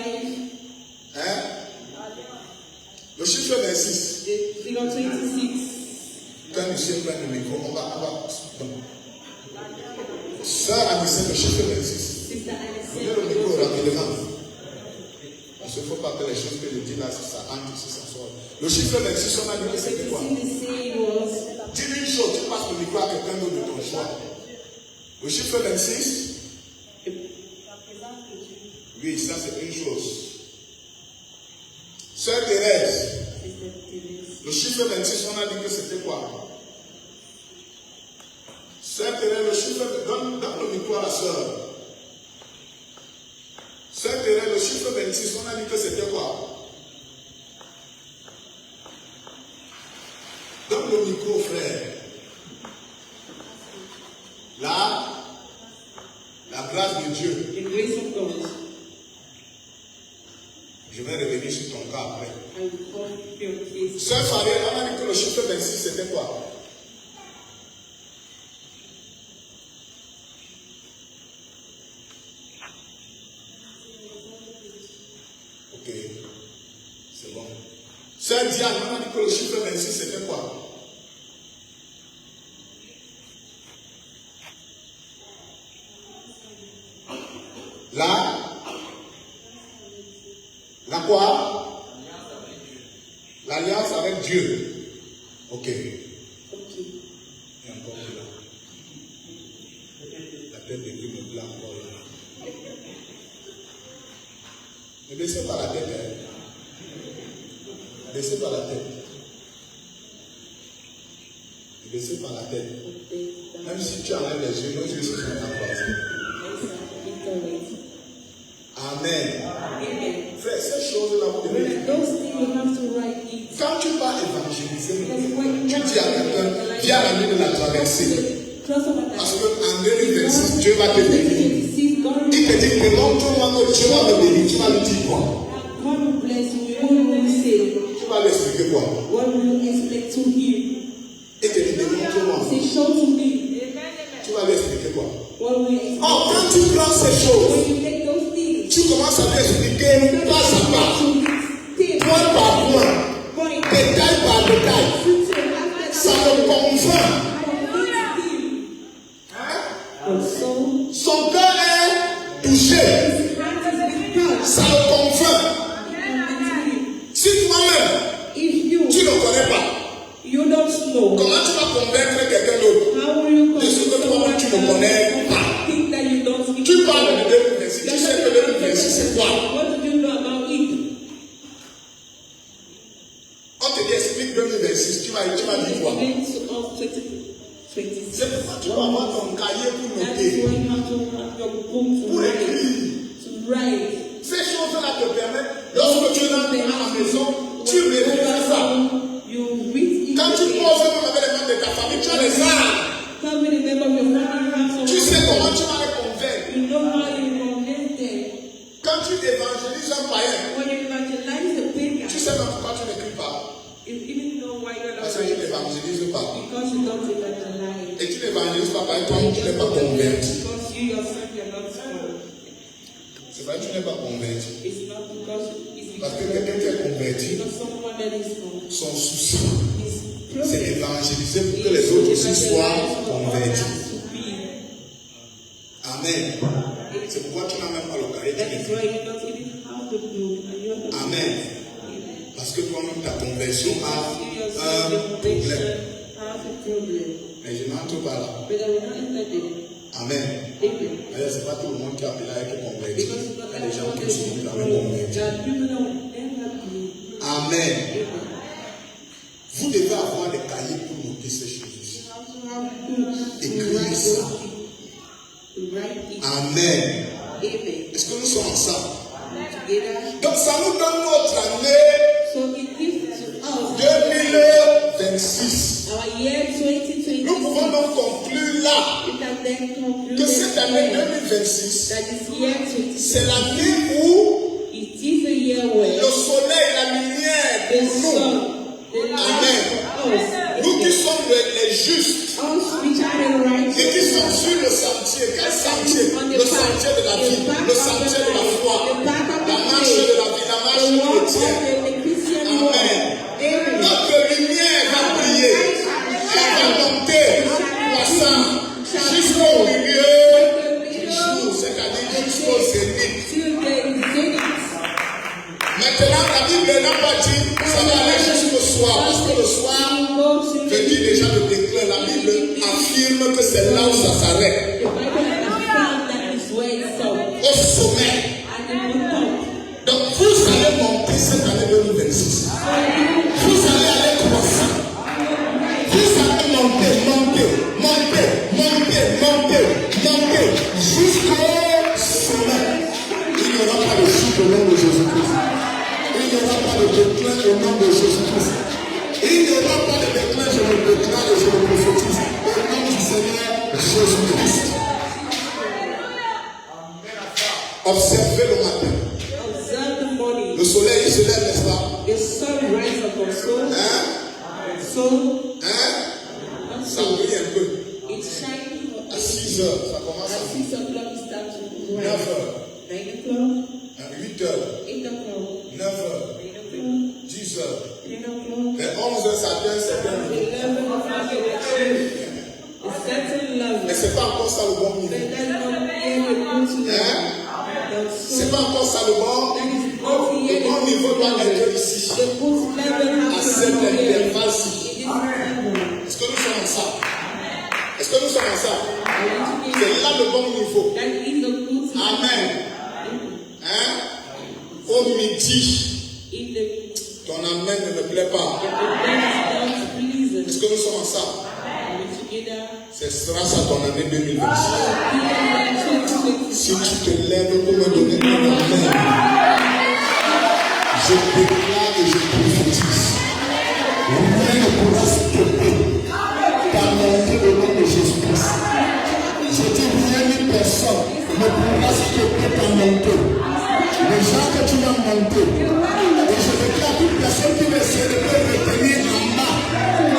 Hein? Le chiffre 26. Figure 26. Quand monsieur prend le micro, on va. Sœur Anissa, le chiffre 26. Sister Prenez le micro rapidement. Parce qu'il ne faut pas que les choses que je dis là, si ça entre, si ça sort. Le chiffre 26, on a dit que c'était quoi? Dis une chose, tu passes le micro à quelqu'un d'autre de ton choix. Le chiffre 26, oui, ça c'est une chose. Sœur Thérèse, le chiffre 26, on a dit que c'était quoi? Sœur Thérèse, le chiffre, donne le micro à la sœur. Sœur Thérèse, le chiffre 26, on a dit que c'était quoi? Donne le micro, frère. La grâce de Dieu. The grace of God. Je vais revenir sur ton cas après. I will call your case. Sœur Farid, on a dit que le chiffre 26, c'était quoi? Ok, c'est bon. Sœur Diane, on a dit que le chiffre 26, c'était quoi? La quoi? L'alliance avec Dieu. Ok. Et encore là. La tête de Dieu me plaît encore là. Ne baissez pas la tête. Baissez pas la tête. Ne baissez pas la tête. Même si tu enlèves les yeux, nos yeux se sont accroissés. Amen. Frère, ces choses-là, vous devez les faire. Quand tu vas évangéliser, tu dis à quelqu'un, viens à la nuit de la traversée. Parce qu'en 2026, Dieu va te bénir. Il te dit, demande-toi que Dieu va me bénir. Tu vas lui dire quoi? Tu vas lui expliquer quoi? Il te dit, demande-toi. Tu vas lui expliquer quoi? Oh, quand tu prends ces choses, tu commences à lui expliquer pas à pas, point par point, détail par détail. Ça le convainc. Son cœur est touché. Ça le convainc. Si toi-même, tu ne connais pas, comment tu vas convaincre quelqu'un d'autre de ce que toi-même tu ne connais pas? Tu parles de 2026, tu sais que 2026 c'est quoi? On te dit explique 2026, tu vas dire quoi? C'est pourquoi tu vas avoir ton cahier pour noter, pour écrire. Ces choses-là te permettent, lorsque tu rentres à la maison, tu réfléchis ça. Quand tu poses même avec les membres de ta famille, tu as les armes. Tu sais comment tu vas les convaincre. Quand tu évangélises un païen, tu sais même pourquoi tu n'écris pas. Parce que tu n'évangélises pas. Et tu n'évangélises pas parce que toi tu n'es pas convaincu. C'est vrai que tu n'es pas convaincu. Parce que quelqu'un qui est converti, son souci, c'est d'évangéliser pour que les autres aussi soient convertis. Amen. C'est pourquoi tu n'as même pas le cahier. Amen. Parce que toi-même, ta conversion a un problème. Mais je n'entre pas là. Amen. D'ailleurs, ce n'est pas tout le monde qui a appelé à être converti. Il y a des gens qui sont jamais convertis. Amen. Vous devez avoir des cahiers pour noter ces choses. Écrivez ça. Amen. Est-ce que nous sommes ensemble? Donc ça nous donne notre année 2026. Nous pouvons donc conclure là que cette année 2026, c'est l'année où le soleil, la lumière pour nous. Amen. Nous qui sommes les justes et qui sommes sur le sentier. Quel sentier? Le sentier de la vie, le sentier de la foi, la marche de la vie, la marche chrétienne. Amen. Notre lumière va briller. Elle va monter, croissant, jusqu'au milieu du jour, c'est-à-dire jusqu'au zénith. Maintenant, la Bible n'a pas dit ça va aller jusqu'au soir, parce que le soir veut dire déjà le déclin. La Bible affirme que c'est là où ça s'arrête. Au sommet. Donc vous allez monter cette année 2026. Vous allez aller croissant. Vous allez monter jusqu'au sommet. Il n'y aura pas de chute au nom de Jésus-Christ. Il n'y aura pas de déclin au nom de Jésus-Christ. Il n'y aura pas de déclin, je le déclare et je le prophétise. Au nom du Seigneur Jésus-Christ. Observez le matin. Le soleil il se lève, n'est-ce pas? Hein? Ça brille un peu. À 6 heures, ça commence à 9 heures. 8 heures. 9 heures. 10 heures. Et 11 heures, ça devient certain. Mais c'est pas encore ça le bon niveau. Hein? C'est pas encore ça le bon niveau doit être ici. À cet intervalle-ci. Est-ce que nous sommes ensemble? Est-ce que nous sommes ensemble? C'est là le bon niveau. Amen. Hein? Au midi, ton amen ne me plaît pas. Est-ce que nous sommes ensemble? Ce sera ça ton année 2026. Si tu te lèves pour me donner un amen, je déclare et je prophétise. Rien ne pourra stopper ta montée au nom de Jésus-Christ. Je dis rien ni personne ne pourra stopper ta montée. Les gens que tu vas monter, et je déclare toute personne qui veut essayer de te retenir en bas,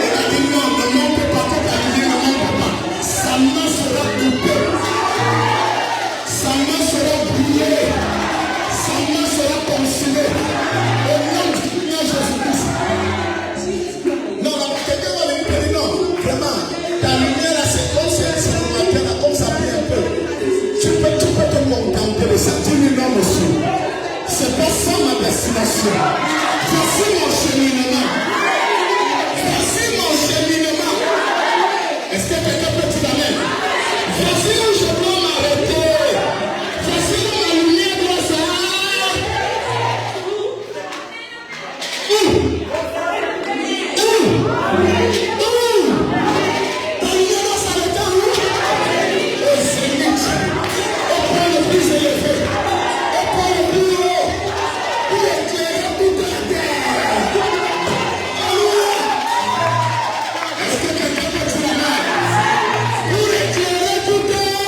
et la dit non, ne monte pas, que ta lumière ne monte pas. Sa main sera coupée, sa main sera brûlée, sa main sera consumée. Au nom du Seigneur Jésus-Christ. Non, quelqu'un va lui dire non, vraiment, ta lumière là, c'est comme c'est le matin, là, comme ça brille un peu. Tu peux te contenter de ça. Dis-lui non, monsieur. C'est pas ça ma destination. Voici mon cheminement. Voici mon cheminement. Est-ce que quelqu'un peut dire amen? Voici où je dois m'arrêter. Voici où ma lumière doit s'arrêter. Ta lumière doit s'arrêter où? Au zénith. Au point le plus élevé. Au point le plus haut. Pour éclairer toute la terre. Alléluia. Est-ce que quelqu'un peut dire amen? Pour éclairer toute terre.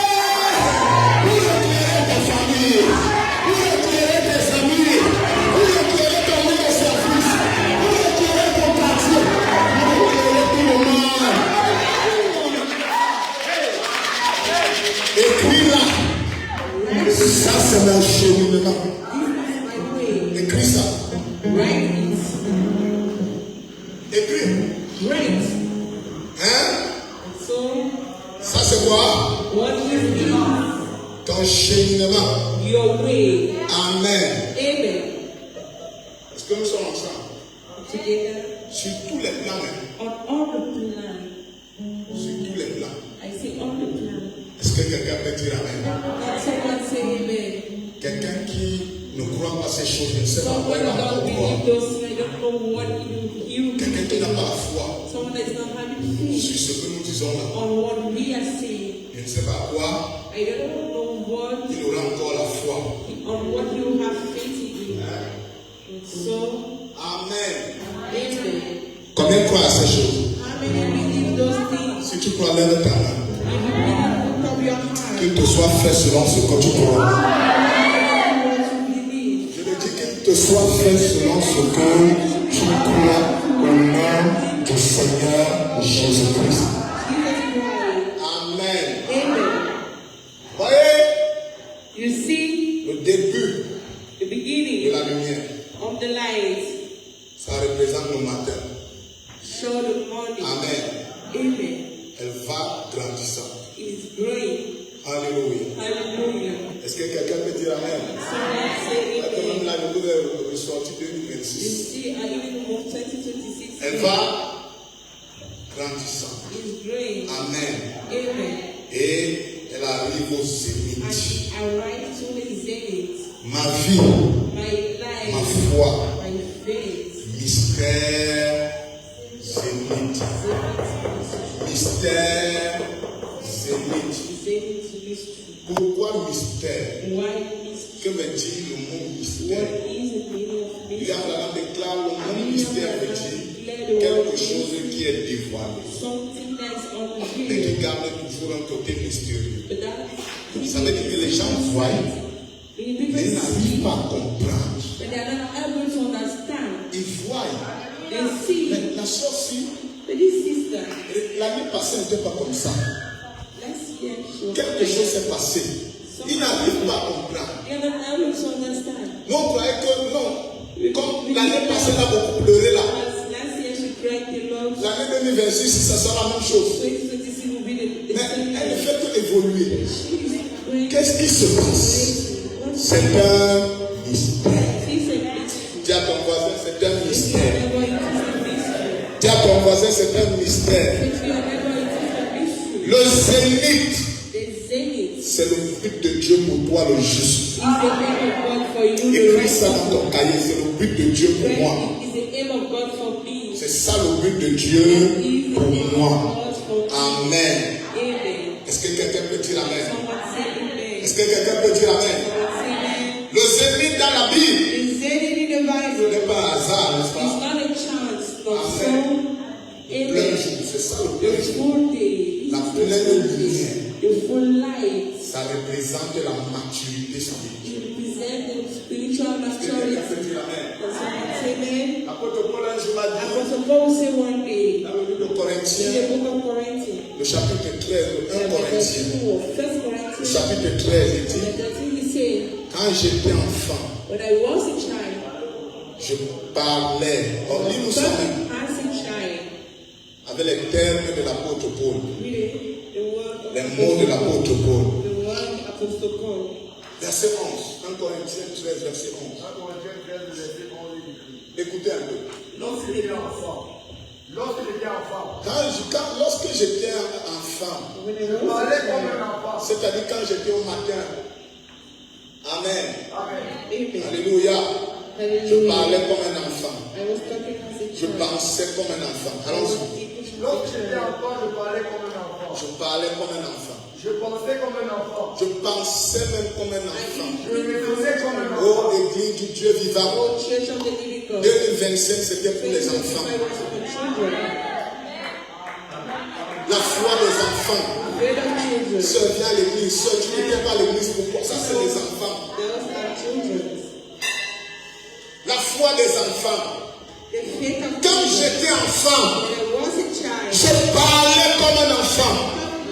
Pour éclairer ta famille. Pour éclairer tes amis. Pour éclairer ton lieu de service. Pour éclairer ton quartier. Pour éclairer tout le monde. Écris là. Ça c'est mon cheminement. Écris ça. Écris. Hein? Ça c'est quoi? Ton cheminement. Amen. Est-ce que nous sommes ensemble? together Sur tous les plans, hein. on all the plan. Sur tous les plans. I say all the plan. Est-ce que quelqu'un peut dire amen? Can someone say amen? Quelqu'un qui ne croit pas ces choses, je ne sais pas Someone quoi il who va don't encore believe croire. those things, I don't know what you Quelqu'un qui n'a pas la foi someone that is not having faith sur ce que nous disons là. on what we are saying. Je ne sais pas quoi I don't know what il aura encore la foi. on what you have faith in. So Amen. amen. Combien croient à ces choses? How many believe those things? Si tu crois, lève ta main. If you believe from your heart, Qu'il te soit fait selon ce que tu crois. what you believe. Je te dis qu'il te soit fait selon ce que tu crois au nom du Seigneur Jésus-Christ. Jesus Christ. Amen. Amen. Voyez You see le début the de beginning la lumière. of the light. Ça représente le matin. Show the morning. Amen. Amen. Elle va grandissant. Is great. Alléluia. Hallelujah. Est-ce que quelqu'un peut dire Amen? Someone say Quand même amen. là, je vous ai ressorti You 2026. see, I even move 2026. Elle va grandissant. Is great. Amen. Amen. Et elle arrive au And zénith. arrive to the zenith. Ma vie, My ma life, foi, my faith. mystère, zénith. Mystère, zénith. Zenith mystery. Pourquoi mystère? Why mystery? Que veut dire le mot mystère? What is the meaning of Il y mystery? a là déclare le mot mystère veut dire quelque chose qui est dévoilé, Something that's mais qui unreal. garde toujours un côté mystérieux. But that Ça veut dire que les gens voient, mais ils people n'arrivent see, pas à comprendre. but they are not able to understand. Ils voient, They see, mais la sortie, but this sister, l'année passée n'était pas comme ça. last year, she was Quelque chose s'est passé. Ils n'arrivent pas à comprendre. they are not able to understand. Nous, on croyait que non. Comme l'année passée, elle a beaucoup pleuré là. Because last year she cried a lot. L'année 2026, ça sera la même chose. 2026 will be the Mais same elle ne year. fait que évoluer. She is praying. Qu'est-ce qui se passe? C'est un mystère. She's a mystery. Dis à ton voisin, c'est un mystère. Whenever it is a mystery. Dis à ton voisin, c'est un mystère. If you are never it is a mystery. Le zénith, The zenith c'est le but de Dieu pour toi, le juste. is the name of God for you. The Écris ça righteous. dans ton cahier, c'est le but de Dieu pour moi. Is the aim of God for me. C'est ça le but de Dieu Is the pour aim of moi. God for me. Amen. Amen. Est-ce que quelqu'un peut dire Amen? Someone say amen. Est-ce que quelqu'un peut dire Amen? Someone say amen. Le zénith dans la Bible, The zenith in the ce Bible n'est pas un hasard, n'est-ce is pas? not a chance, but Amen. so Plein amen. jour, c'est ça le plein The jour. full day, La pleine lumière, the full light, ça représente la maturité spirituelle. to represent the spiritual Est-ce que quelqu'un maturity. peut dire Amen? And someone say amen. L'apôtre Paul un jour m'a dit, Apostle Paul say one day dans le livre de in Corinthiens, the book of Corinthians, le chapitre 13, le 1 chapter Corinthiens, 2 of 1 le Corinthians, chapitre 13, il dit, chapter 2, he said, quand j'étais enfant, when I was a child, je parlais. Or, lis-nous ça même, as a child, avec les termes de l'apôtre Paul, reading the word of les mots de l'apôtre Paul. the word of Apostle Paul. Verset 11, 1 Corinthiens 13, verset 11. 1 Corinthiens 13, verset 11 dit, Écoutez un peu. lorsque j'étais enfant, Lorsque j'étais enfant, When I je was parlais a comme child, un enfant. c'est-à-dire quand j'étais au matin. Amen. Amen. amen. Alléluia. Je Hallelujah. parlais comme un enfant. I was talking as a Je child. pensais comme un enfant. I was Allons-y. thinking as a Lorsque j'étais child. enfant, je parlais comme un enfant. Je parlais comme un enfant. Je pensais comme un enfant. Je pensais même comme un enfant. Je raisonnais comme un Oh, enfant. Église du Dieu vivant. Oh, Church of the Living God. 2025, c'était pour les enfants. 2025 was for children. La foi des enfants. Faith of children. Sœur, viens à l'église. Sœur, tu n'étais pas à l'église. Pourquoi? Ça, c'est les enfants. Those are children. La foi des enfants. The faith of Quand children. j'étais enfant, When I was a child, je parlais comme un enfant.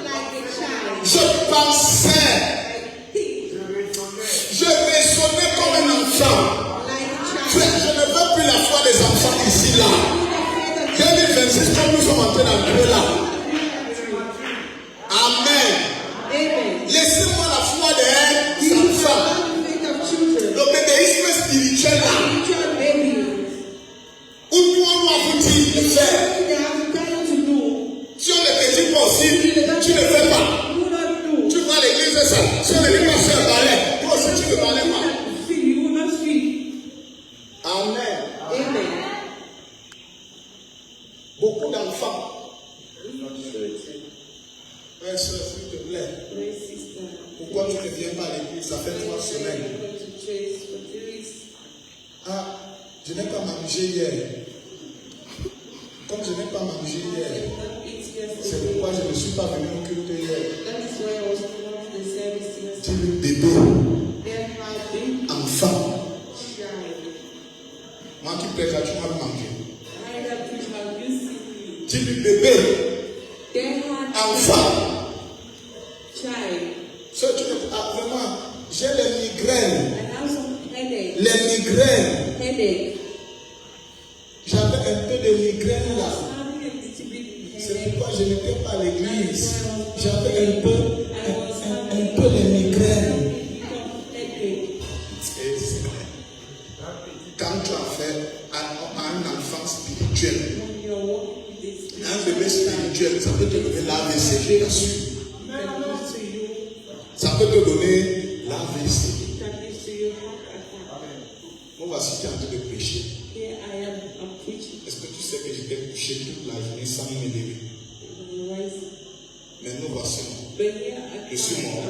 like a child, Je pensais. I think Je raisonnais comme un enfant. like a child. Frère, je ne veux plus la foi des enfants ici, là. 2026, comme nous sommes en train d'entrer là. Amen. Amen. Laissez-moi la foi des enfants. The faith of children. L'obéissance spirituelle là. Spiritual babies. Si on n'était pas sur un balai, toi aussi tu ne balais pas. You will not speak. Amen. Amen. Beaucoup d'enfants. Frère, soeur, s'il te plaît. My sister. Pourquoi tu ne viens pas à l'église? Ça fait 3 semaines. I went to church for 3 weeks. Ah, je n'ai pas mangé hier. Comme je n'ai pas mangé hier, c'est pourquoi je ne suis pas venu au culte hier. That is why I was not the service Dis yesterday. le bébé, There have been enfant. child. Moi qui prêche, tu vas manger. I have to have you seen me. Dis le bébé, There had enfant. child. Ce tu ne vraiment, j'ai les migraines. I have some headache. Les migraines. Headache. J'avais un peu de migraine là. Having a little bit C'est headache. pourquoi je n'étais pas à l'église. J'avais un peu les migraines. Quand tu as fait un enfant spirituel, un bébé spirituel, ça peut te donner l'AVC, je t'assure. Ça peut te donner l'AVC. Moi, voici, tu es en train de prêcher. Est-ce que tu sais que j'étais couché toute la journée sans me lever? Mais nous voici. Je suis mort.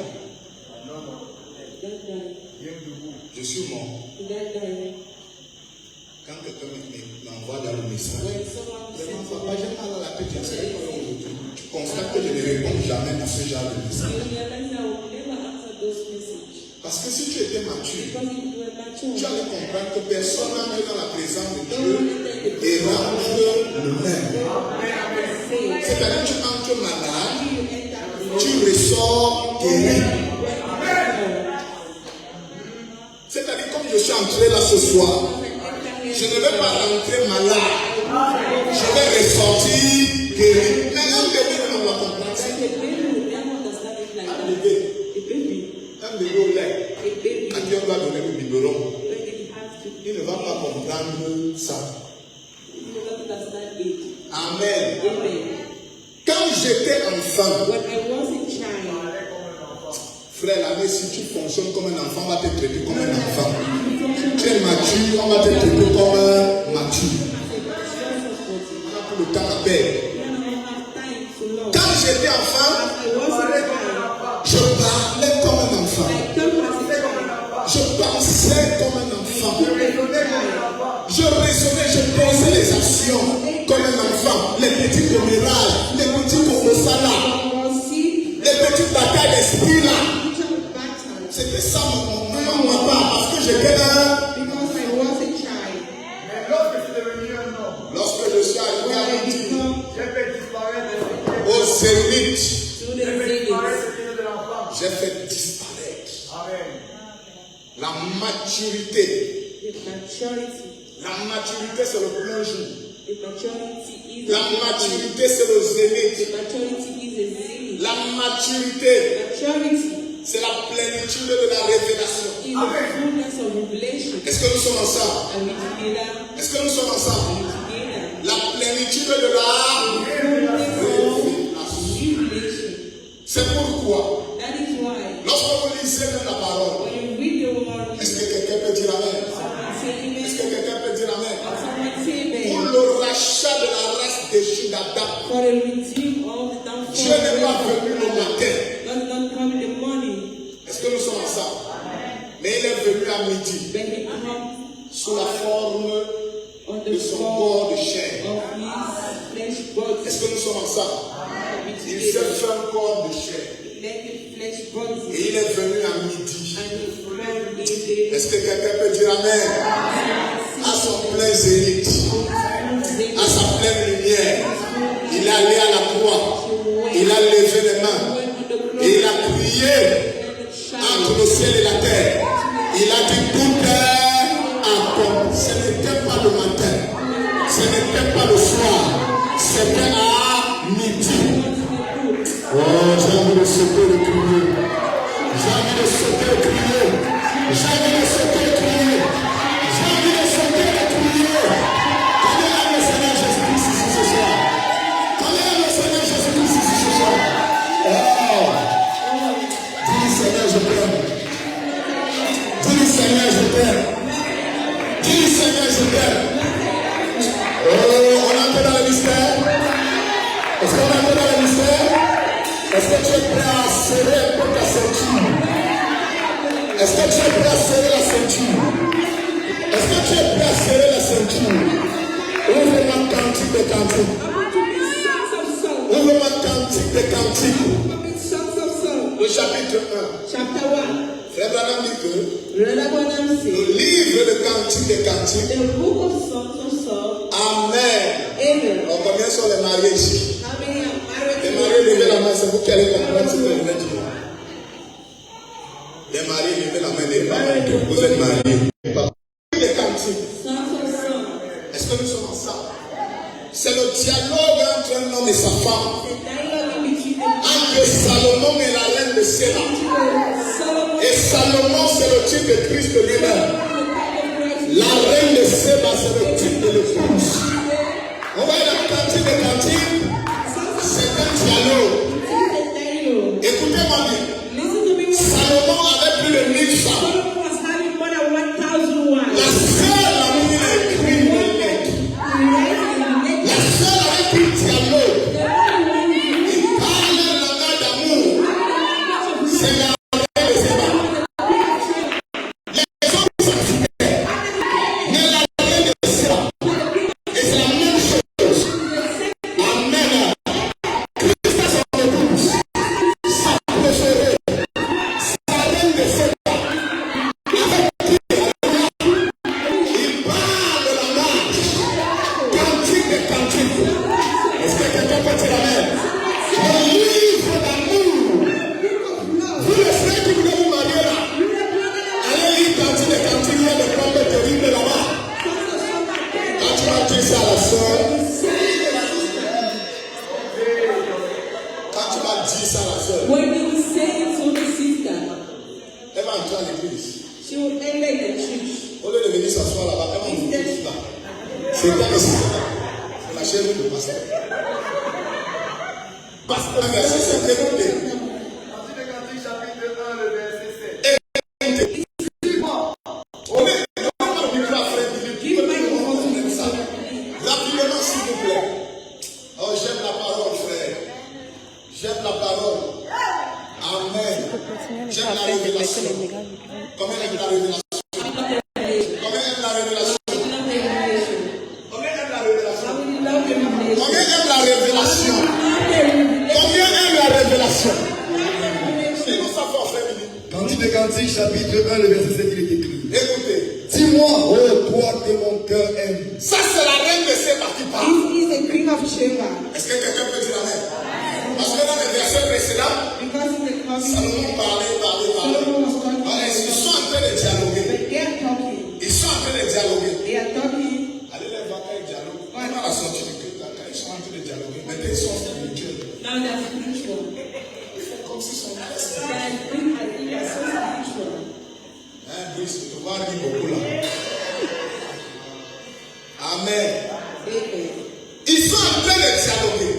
Je suis mort. Quand quelqu'un m'envoie dans le message, vraiment, papa, j'ai mal à la tête, je ne sais pas aujourd'hui. Tu constates que je ne réponds jamais à ce genre de message. Parce que si tu étais mature, tu allais comprendre que personne n'entre dans la présence de Dieu et range le même. C'est-à-dire que tu entres malade, tu ressors guéri. C'est-à-dire comme je suis entré là ce soir, je ne vais pas rentrer malade. Je vais ressortir guéri. Mais un bébé ne va comprendre ça. Un bébé au lait, à qui on va donner le biberon, il ne va pas comprendre ça. Amen. Quand j'étais enfant, frère, là, si tu fonctionnes comme un enfant, on va te traiter comme un enfant. Tu es mature, on va te traiter comme un mature. Pour le temps à perdre. Quand j'étais enfant, je parlais comme un enfant. Je pensais comme un enfant. Je raisonnais, je posais les actions comme un enfant. Les petits commérages, les petits comosala, les petites batailles d'esprit là. C'était ça mon papa, parce que j'étais là. Mais lorsque je suis devenu un homme, Lorsque je suis arrivé à midi, j'ai fait disparaître au zénith, ce qui est de l'enfant. j'ai fait disparaître Amen. la maturité. La maturité, c'est le plein jour. La maturité, c'est le zénith. La maturité, c'est la plénitude de la révélation. Est-ce que nous sommes ensemble? Est-ce que nous sommes ensemble? La plénitude de la révélation. C'est pourquoi, lorsque vous lisez même la parole, est-ce que quelqu'un peut dire amen? Est-ce que quelqu'un peut dire amen? Pour le rachat de la race déchue d'Adam, Dieu n'est pas venu le matin. Est-ce que nous sommes ensemble? Mais il est venu à midi, sous la forme de son corps de chair. Est-ce que nous sommes ensemble? Il s'est fait un corps de chair. Et il est venu à midi. Est-ce que quelqu'un peut dire amen? À son plein zénith, à sa pleine lumière, il est allé à la croix, il a levé les mains et il a crié entre le ciel et la terre. Il a dit tout est accompli. Ce n'était pas le matin, ce n'était pas le soir, c'était à midi. Oh, j'ai envie de sauter le crier. J'ai envie de sauter le crier. J'ai envie de sauter le crier. J'ai envie de sauter le crier. Combien le Seigneur Jésus-Christ ici ce soir? Combien le Seigneur Jésus-Christ ici ce soir? Oh! Dis Seigneur, je prêt à serrer un peu ta ceinture? Est-ce que tu es prêt à serrer la ceinture? Est-ce que tu es prêt à serrer la ceinture? Ouvre-moi cantique de cantique. Ouvre-moi cantique de cantique. Le chapitre 1. Chapter 1. Frère Branham dit que Le le livre de cantique de cantique. book of Songs. Amen. Amen. Alors, combien sont les mariés ici? How many are married? Les mariés, levez la main, c'est vous qui allez comprendre ce que je vais dire. Les mariés, levez la main, levez la main. Vous êtes mariés. Les cantiques. Est-ce que nous sommes ensemble? C'est le dialogue entre un homme et sa femme. Entre Salomon et la reine de Séba. Et Salomon, c'est le type de Christ lui-même. La reine de Séba, c'est le type de l'épouse. On voit la cantique de cantique. C'est un dialogue. Écoutez-moi bien. Salomon avait plus de 1000 femmes. La sœur a mis écrit le mec. La sœur a écrit le dialogue. Il parle un langage d'amour. C'est la reine de Séba. Les hommes sont super. Mais la reine de Séba. Et c'est la même chose. Amen. Christ a son épouse. Sa préférée. Sa reine de Séba. Il parle de la marche. Cantique de cantique. Est-ce que quelqu'un peut dire amen? Le livre d'amour. Vous les frères qui voulez vous marier là, allez lire cantique de cantique. Il y a des problèmes terribles là-bas. Quand tu vas dire ça à la soeur, quand tu vas dire ça à la soeur, When you say it to the sister, elle va entrer à l'église. she will enter the church. Au lieu de venir s'asseoir là-bas, elle va vous dire là. C'est pas ici. C'est la chaise du pasteur. Pasteur, verset 7, écoutez. Cantique de Cantique, chapitre 1, le verset 7. On est dans le micro à frère Philippe. Rapidement, s'il vous plaît. Oh, j'aime la parole, frère. J'aime la parole. Amen. J'aime la révélation. Combien aime la révélation? Combien aime la révélation? Combien aime la révélation? Combien aime la révélation? Combien aime la révélation? C'est nous ça fort, frère Philippe. Cantique de Cantique, chapitre 1, le verset 7, il est écrit. Écoutez. Dis-moi, oh toi que mon cœur aime. Ça, c'est la reine de Séba qui parle. This is the queen of Sheba. Est-ce que quelqu'un peut dire amen? Parce que dans le verset précédent, Because in the Salomon covenant, parlait. Solomon was talking. Alors, ils sont en train de dialoguer. But they are talking. Ils sont en train de dialoguer. They are talking. Allez les voir quand ils dialoguent. On va la sortie du culte là, quand ils sont en train de dialoguer. Maintenant, ils sont spirituels. Now they are spiritual. Ils font comme s'ils sont restés. They are so spiritual. Hein, Brice, tu vas dire beaucoup là. Amen. Amen. Ils sont en train de dialoguer.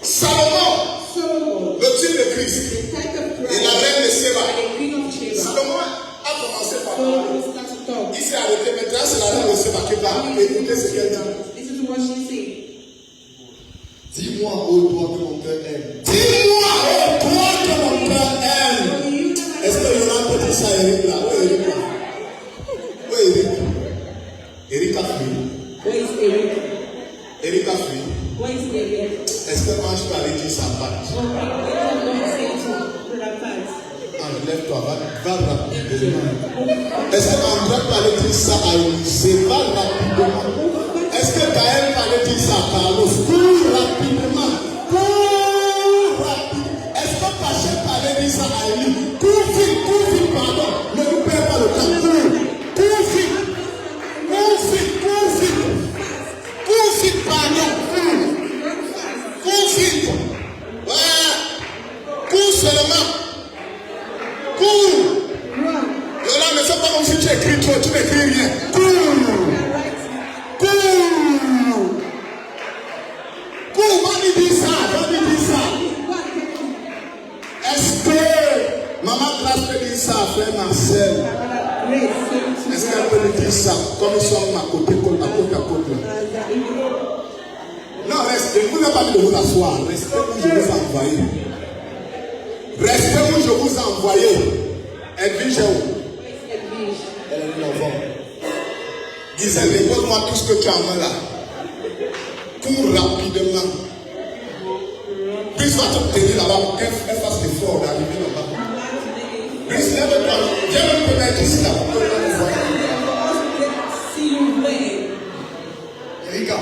Salomon, Solomon, le type de Christ, the type of et Christ, la reine de Séba. and the queen of Sheba. Salomon a commencé par Solomon parler. started to talk. Il s'est arrêté. Maintenant, c'est la reine de Séba qui parle. Écoutez ce qu'elle dit. This is what she said. Dis-moi, oh toi que mon cœur aime. Dis-moi, oh, toi que mon cœur aime. Est-ce que Yonan peut dire ça à Eric là? Oui, Eric là. Oui, Eric. Eric a fui. Where is Eric? Eric a fui. Where is Eric? Est-ce que Ange peut aller dire sa patte? Oh, what is say to Brother Pat? Enlève-toi, va rapidement. Est-ce que André peut aller dire ça à Élysée? Va rapidement. Est-ce que Gaël peut aller dire ça à Carlos? Cours rapidement. Cours rapidement. Est-ce que Paché peut aller dire ça à Élie? Cours vite, pardon. Ne nous perds pas le temps. Cours vite. Cours vite, pardon. Cours vite. Ouais. Cours seulement. Cours. Yola, ne fais pas comme si tu écris trop, tu n'écris rien. Cours. Cours, va lui dire ça. Est-ce que Maman Grace peut dire ça à frère Marcel? Est-ce qu'elle peut lui dire ça? Comme ils sont à côté là. Non, restez. Vous n'avez pas dit de vous asseoir. Restez, je vais vous envoyer. Restez où je vous ai envoyé. Edwige est où? Elle est l'enfant. Gisèle, dépose-moi tout ce que tu as en main là. Cours rapidement. Brice va te tenir là-bas pour qu'elle fasse l'effort d'arriver là-bas. Brice, lève-toi. Viens me connaître ici là. Erika.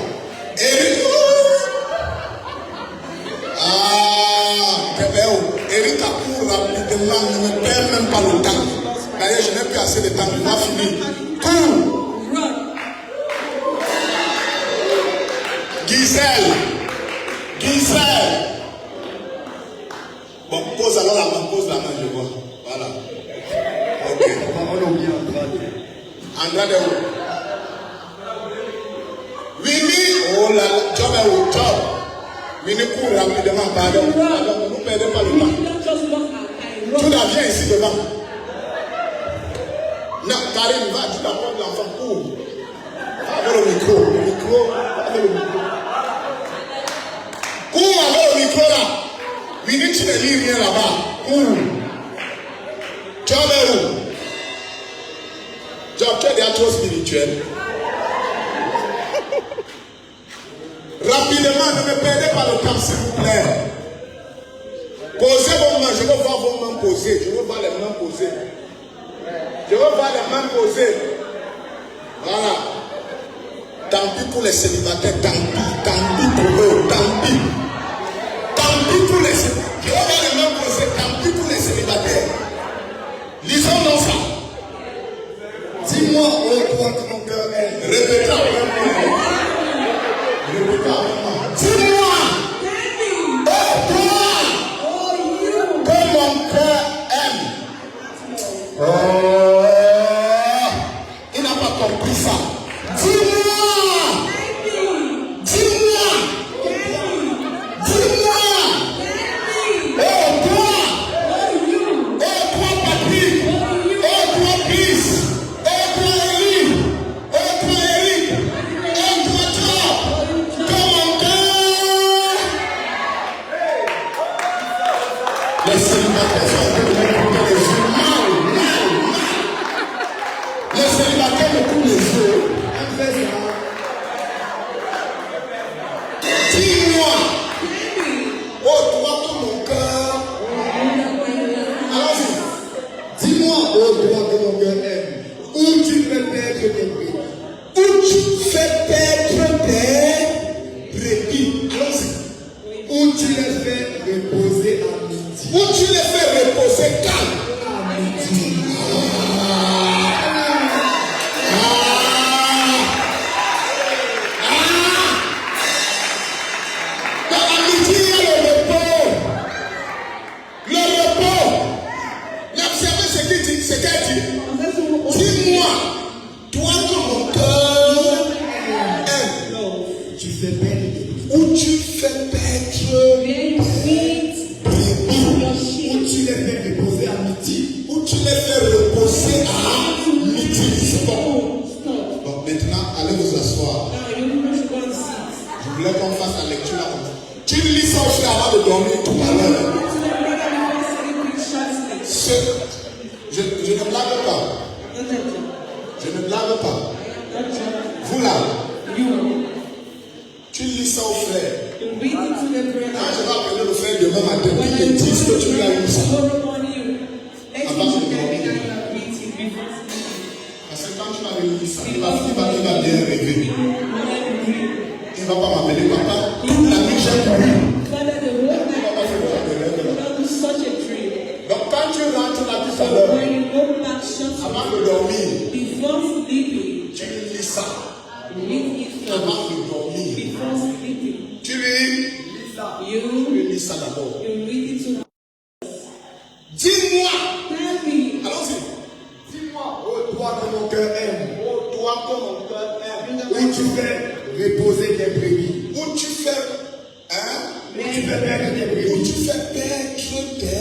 Erika court rapidement, ne me perds même pas le temps. D'ailleurs, je n'ai plus assez de temps, il va finir. Cours. Gisèle. Bon, pose alors la main, je vois. Voilà. Ok. On a oublié Andrade. Andrade est où? Winnie. Oh là là, job est où? Job. Winnie court rapidement, pardon. Ne nous perdez pas le temps. Tu la viens ici devant. Non, Karine, va, tu t'apportes l'enfant, cours. Avec le micro. Cours avec le micro là. Winnie, tu ne lis rien là-bas. Cours. Job est où? Job, tu es déjà trop spirituel. Rapidement, ne me perdez pas le temps, s'il vous plaît. Posez vos mains, je veux voir vos mains posées. Je veux voir les mains posées. Voilà. Tant pis pour les célibataires, tant pis pour eux, tant pis pour les célibataires. Je veux voir les mains posées, tant pis pour les célibataires. Lisons dans ça. Dis-moi, oh toi que mon cœur est. Répétez après moi. Dis-moi, oh toi que mon cœur aime. Oh, il n'a pas compris ça. Dis-moi, oh toi, Patrick, oh toi Chris, oh toi Eli, oh toi Eric, oh toi Job, que mon cœur. Les célibataires sont en train de me couper les yeux. Mal. Les célibataires me coupent les yeux. Dis-moi, oh toi que mon cœur. Allons-y. Dis-moi, oh toi que mon cœur aime. Où tu fais perdre tes brebis. Où tu fais perdre tes brebis. Allons-y. Où tu les fais reposer à midi. Où tu les fais reposer quand? À midi. Dans la midi, il y a le repos. N'observez ce qu'elle dit. Dis-moi, toi que mon cœur aime. Tu fais perdre. Où tu fais perdre. Où tu les fais reposer à midi. Où tu les fais reposer à midi. Bon, maintenant, allez vous asseoir. Je voulais qu'on fasse la lecture là. Tu lis ça aussi avant de dormir tout à l'heure. Je ne blague pas. Vous là, tu lis ça au frère. Quand je vais appeler le frère demain matin, il te dit ce que tu lui as lu ça. Avant de dormir. Parce que quand tu vas lire ça, il va bien rêver. Il ne va pas m'appeler papa. Toute la nuit, j'ai couru. Donc quand tu rentres là tout à l'heure, avant de dormir, tu lis ça. Avant de dormir, tu lis ça d'abord. Dis-moi, allons-y. Dis-moi, oh toi que mon cœur aime. Où tu fais reposer tes brebis. Où tu fais perdre tes brebis. Où tu fais perdre tes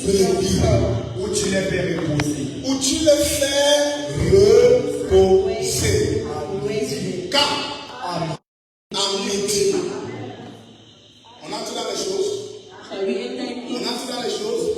brebis. Où tu les fais reposer. Où tu les fais reposer. Quand? À midi. On a tout dans les choses.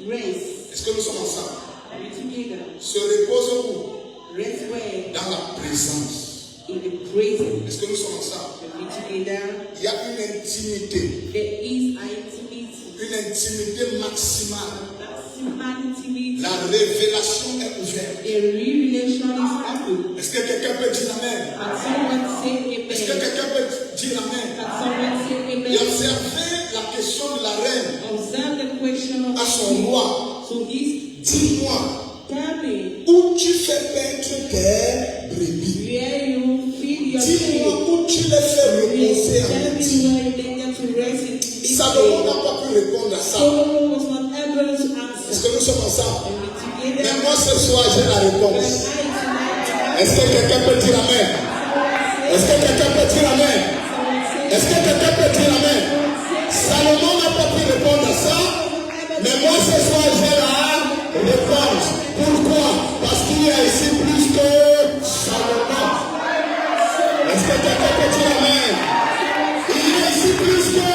rest. Est-ce que nous sommes ensemble? Are we together? Se repose où? Rest where? Dans la présence. In the presence. Est-ce que nous sommes ensemble? Are we together? Il y a une intimité. There is intimacy. Une intimité maximale. Maximal intimacy. La révélation est ouverte. A revelation is open. Est-ce que quelqu'un peut dire amen? Can someone say Est-ce que amen? quelqu'un peut dire amen? Can someone say Et amen? observez la question de la reine Observe the question of à son roi. So he's Dis-moi, tell me où tu fais paître tes brebis? where you feed your Dis-moi sheep. où tu les fais reposer à Tell midi. me where you make them to rest in this Salomon day. n'a pas pu répondre à ça. Solomon was not able to Est-ce answer. que nous sommes ensemble? And we Mais together. moi ce soir j'ai la But réponse. I tonight Est-ce que quelqu'un peut dire amen? Est-ce que quelqu'un peut dire amen? Est-ce que quelqu'un peut dire amen? Salomon n'a pas pu répondre à ça. Mais moi ce soir j'ai la réponse. Pourquoi? Parce qu'il y a ici plus que Salomon. Est-ce que quelqu'un peut dire amen? Il y a ici plus que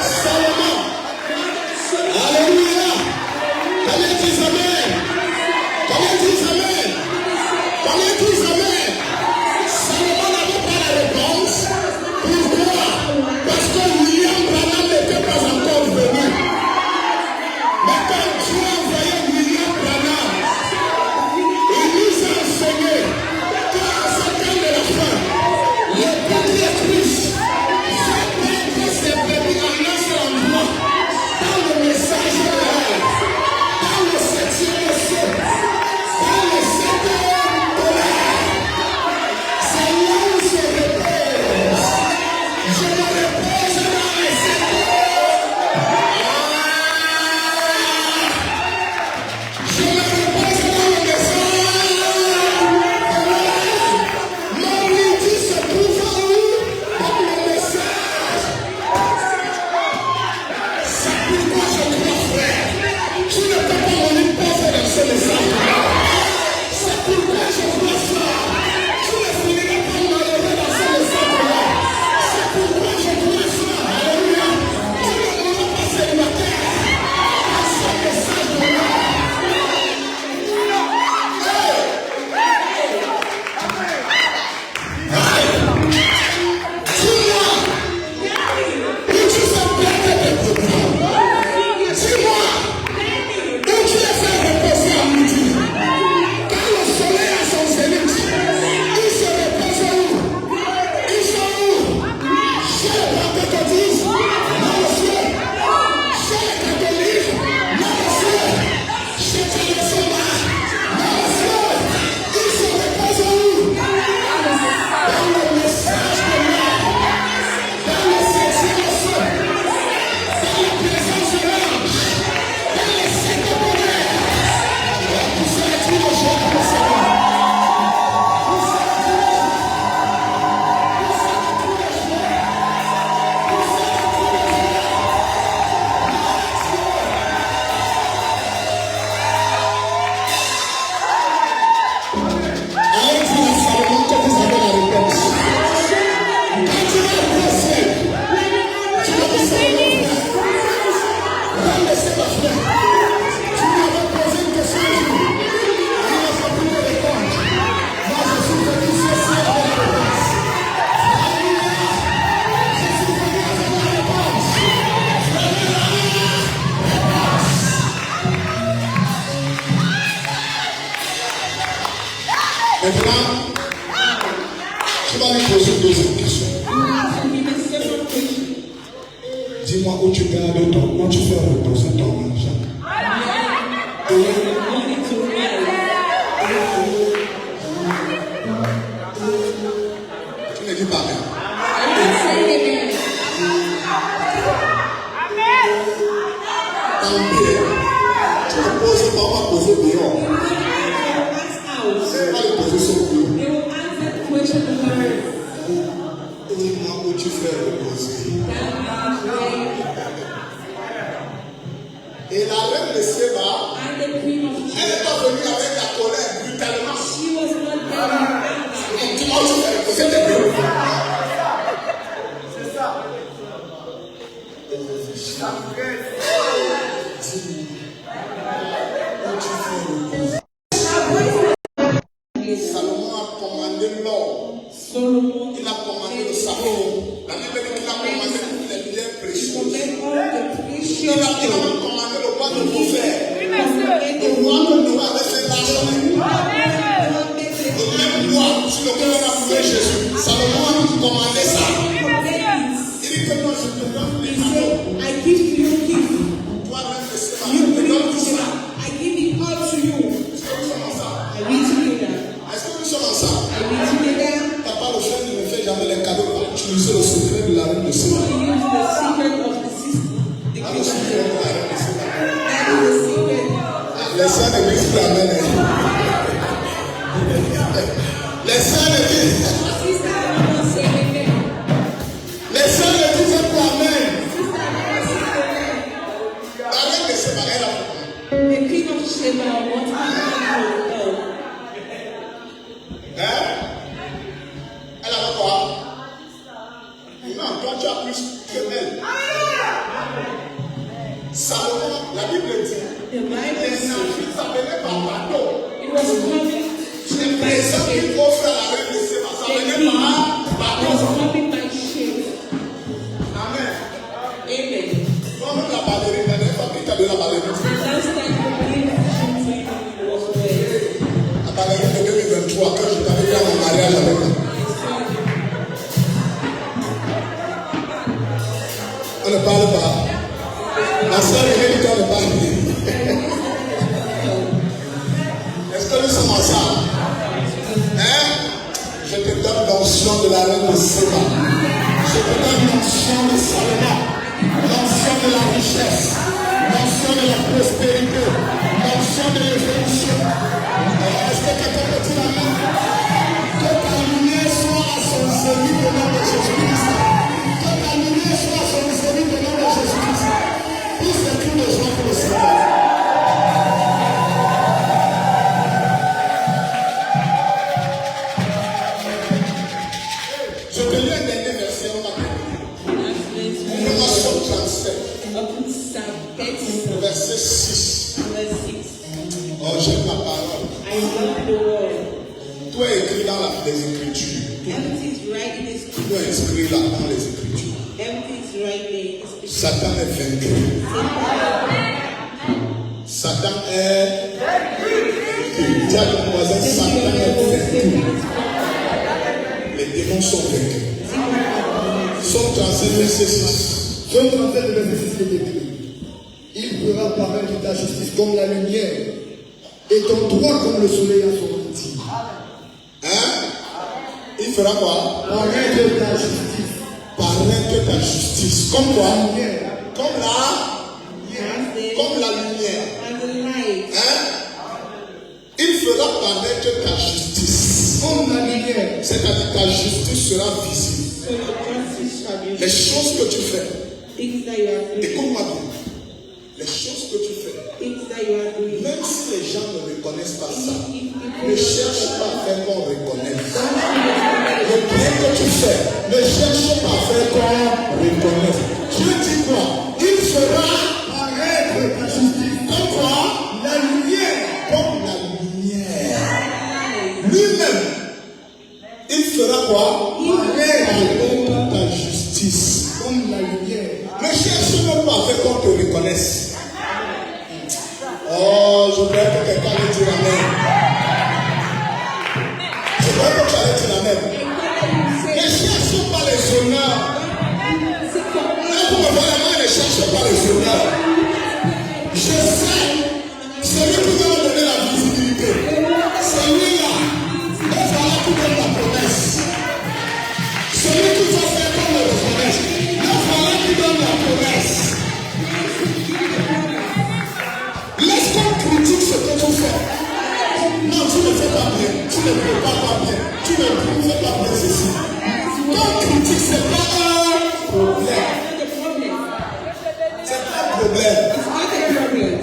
Salomon. Alléluia. Allez, dis amen. Allez, dis amen. Allez, dis amen. Salomon n'avait pas la réponse. Pourquoi? Parce que William Branham n'était pas encore venu. Mais quand Dieu a envoyé William Branham, il nous a enseigné qu'à ce temps de la fin, le Père Christ fait mettre ses bébés en un seul endroit, dans le message de l'air, dans le septième ciel, dans le septième de l'air. C'est là où se repose. Je me repose dans les septièmes. Je me repose dans le message. Mon midi se trouve où? Dans le message. C'est pourquoi je crois, frère. Tu ne peux pas venir passer dans ce message-là. C'est pourquoi je crois ça. Tu ne finiras pas malheureux dans ce message-là. C'est pourquoi je crois ça. Alléluia. Tu ne pourras pas célibataire dans ce message-là. Dis-moi, où tu fais perdre tes problèmes. Dis-moi, où tu les fais reposer à midi. Quand le soleil a son zénith, ils se reposent où? Ils sont où? Chez les pentecôtistes? Non, monsieur. Chez les catholiques? Non, monsieur. Chez les musulmans? Non, monsieur. Ils se reposent où? Dans le message de l'homme, dans le septième ciel, dans la présence de l'ange, dans les sept bonheurs. Vous serez tous les jours dans le Seigneur. Allez dire à Salomon que vous avez la réponse. Quand tu vas passer, tu vas dire Salomon, frère, laissez ma frère. Tu m'avais posé une question un jour. Il n'a pas pu te répondre. Moi, je suis venu ce soir avec la réponse. Alléluia. Je suis venu avec la réponse. Maintenant, tu vas lui poser une deuxième question. Dis-moi où tu gardes ton, où tu fais reposer ton argent. Tu ne dis pas rien. Tant pis. Tu ne poses pas, on va poser dehors. C'est pas le poser sur le bureau. They will answer the question to her. Dis-moi où tu fais reposer. Et la reine de Séba, And the queen of elle n'est pas venue avec la colère brutalement. she was not there. Dis-moi où tu fais reposer tes bureaux. C'est ça. La vraie. de prophètes. Oui, monsieur. Le roi que Noé avait fait l'argent. Le même roi sur lequel on a trouvé Jésus. Salomon a nous commandé ça. Oui, monsieur. Il dit que moi je te donne les He cadeaux. said, I give to you gift. Toi, même le Seigneur, You je te bring donne it tout to ça. me. I give it all to you. Est-ce que nous sommes ensemble? Are we together? Est-ce que nous sommes ensemble? Are we together? Papa, le frère ne me fait jamais les cadeaux pour utiliser le secret de la reine de Séba. To use the secret of the system. The Ah, le secret de la reine de Séba. That is the secret. Les saints ne disent plus amen. Les saints ne disent. Sister, I don't say amen. Les saints ne disent plus amen. Sister, I don't say amen. La reine de Séba, elle a fait. The king of Sheba wants to help. Hein? Elle a fait quoi? Non, toi tu as plus que elle. Salomon, la Bible dit, The Bible les says navires s'appelaient par bateau. it was coming Les présents qu'il offre à la reine de Séba s'appelaient par It was bateau. coming by ship. Amen. Amen. Toi-même la ballerine, la dernière fois qu'il t'a donné la ballerine, Last time you believed it was away. la ballerine de 2023, quand je t'avais dit à mon mariage avec elle. On ne parle pas. La soeur est dit qu'on ne parle pas. Est-ce que nous sommes ensemble? Hein? Je te donne l'onction de la reine de Séba. Je te donne l'onction de Salomon. L'onction de la richesse. L'onction de la prospérité. L'onction de l'évolution. Est-ce que quelqu'un peut dire amen? Que ta lumière soit à son zénith au nom de Jésus-Christ. Que ta lumière soit à son zénith au nom de Jésus-Christ. Plus de cris de joie pour le Seigneur. Je te lis un dernier verset, on va terminer. Nous sommes 37, Open Psalm 36, verset 6. verse 6. Oh, j'aime la parole. I love the word. Tout est écrit dans les Écritures. Everything is right in this Tout est écrit là dans les Écritures. Everything is right there. It's Satan est vaincu. Satan est vaincu. Dis à ton voisin, Satan est vaincu. Les démons sont vaincus. Somme 37, verset 6. Somme 37, verset 6 est écrit. Il fera paraître ta justice comme la lumière et ton droit comme le soleil à son midi. Hein? Il fera quoi? Paraître ta justice. Paraître ta justice. Comme quoi? Lumière. Comme la as lumière. the light. Hein? Il fera paraître ta justice. Comme la lumière. C'est-à-dire ta justice sera visible. So your justice shall be Les choses que tu fais, things that you are doing. écoute-moi bien. Les choses que tu fais, Things that you are doing. même si les gens ne reconnaissent pas ça, If people ne cherche pas à faire qu'on reconnaisse. don't see Le bien que tu fais, ne cherche pas à faire qu'on reconnaisse. Dieu dit quoi? Il fera paraître ta justice. Comme quoi? La lumière. Comme la lumière. Lui-même, il fera quoi? Paraître ta justice. Comme la lumière. Ne cherche même pas à faire qu'on te reconnaisse. Oh, je voudrais que quelqu'un me dise amen. Je voudrais que tu allais dire amen. Ne cherche pas les honneurs. Là, pour me voir la main, ne cherche pas les honneurs. Je sais, celui qui va me donner la visibilité, celui-là, il fera qui donne la promesse. Celui qui va faire qu'on me reconnaisse, il fera qui donne la promesse. Laisse qu'on critique ce que tu fais. Non, tu ne fais pas bien, tu ne prépares pas bien, tu ne fais pas bien ceci. Qu'on critique, ce n'est pas un problème. C'est pas un problème.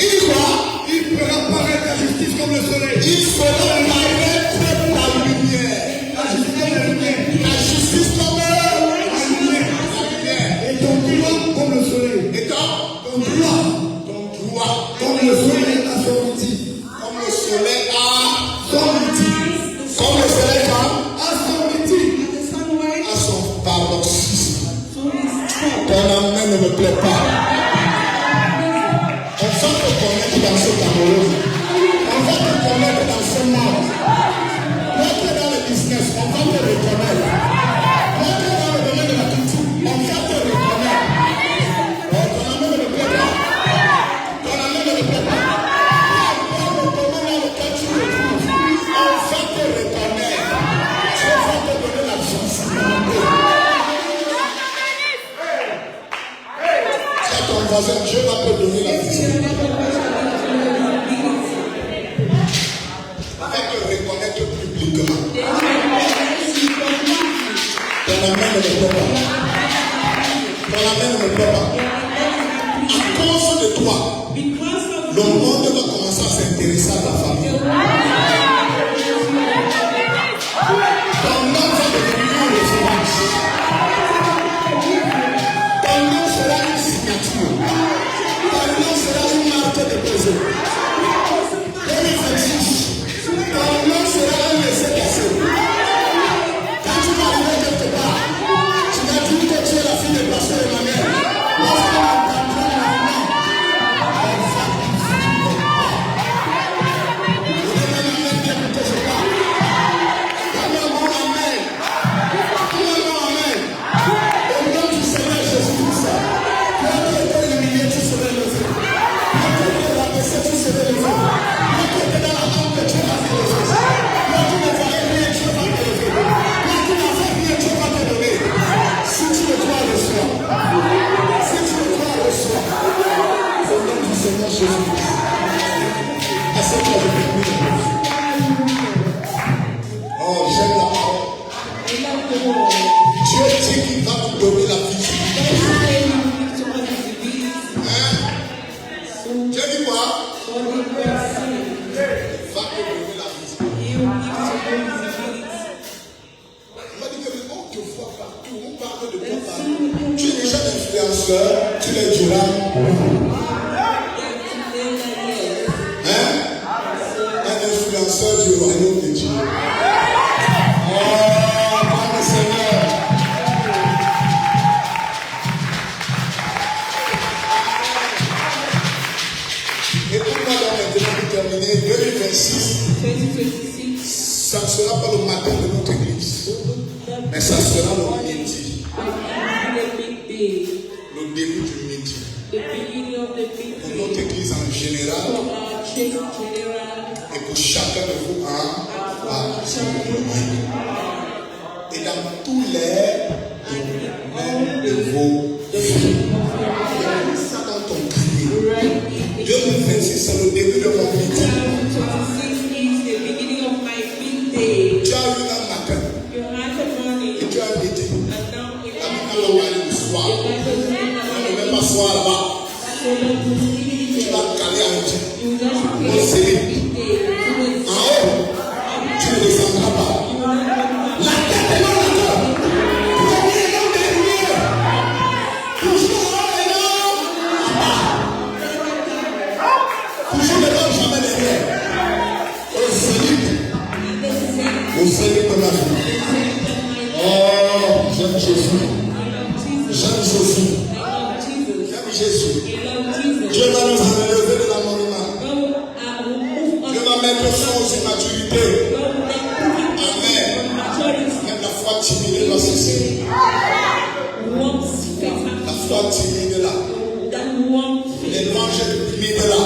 Il va, Il fera paraître ta justice comme le soleil. il fera paraître ta lumière. La justice comme la lumière. La justice comme la lumière. Et ton droit comme le soleil. Et Ton droit ton droit, comme le soleil à son midi. comme le soleil à Son midi. comme le soleil À son midi. à son paroxysme. Ton amen ne me plaît pas. On sent que malheureuse. On va te connaître dans ce monde. Rentre dans le business, on va te reconnaître. Rentre dans le domaine de la culture, on va te reconnaître. Oh, ton ami ne me plaît pas. Ton ami ne me plaît pas. Peu importe le domaine dans lequel tu te trouves, on va te reconnaître. Dieu va te donner la chance. C'est ton voisin, Dieu va te donner la chance. Reconnaître publiquement. Ton ami ne me plaît pas. Ton ami ne me plaît pas. À cause de toi, le monde va commencer à s'intéresser à ta famille. Ton nom va devenir une référence. Ton nom sera une signature. Ton nom sera une marque de présent. 2026. Ton nom sera un laissez-passer. Quand tu vas arriver quelque part, tu vas dire que tu es la fille de pasteur Emmanuel. Lorsqu'on entendra mon nom, on va amen bien que je parle. Comme un bon amen. Comme un bon amen. Au nom du Seigneur Jésus-Christ, quand tu étais humilié, tu serais levé. Quand tu étais rabaissé, tu serais levé. Quand tu étais dans la honte, tu vas te lever. Quand tu ne voyais rien, tu vas te lever. Quand tu n'as fait rien, tu vas te lever. Si tu le crois, reçois. Si tu le crois, reçois. Au nom du Seigneur Jésus-Christ. À ce que je vais prier. Oh, j'aime la parole. Dieu dit qu'il va te donner la visibilité. Hein? Dieu dit quoi? Il va te donner la visibilité. On m'a dit que on te voit partout, on parle de toi partout. Tu es déjà influenceur, tu les diras. Hein? Un influenceur du royaume de Dieu. Oh, mon Seigneur. Écoute-moi donc maintenant pour terminer. 2026, ça ne sera pas le matin de notre église, mais ça sera le midi. Le début du midi. Pour notre église en général et pour chacun de vous en particulier. Et dans tous les domaines de vos vies. Ça dans ton cahier. 2026, c'est le début de mon midi. Tu as eu un matin. Et tu as un midi. Le soir. On ne met pas soir là-bas. Tu vas caler en midi. Au série. En haut, tu ne descendras pas. La tête est dans la tête. Premier et non dernier. Toujours haut et non en bas. Toujours devant, jamais derrière. Au zénith de ma vie. Oh, j'aime Jésus. J'aime Jésus. J'aime Jésus. Dieu va nous enlever de l'anonymat. Dieu va mettre fin aux immmaturités. Amen. Même la foi timide va cesser. La foi timide là. Les louanges timides là.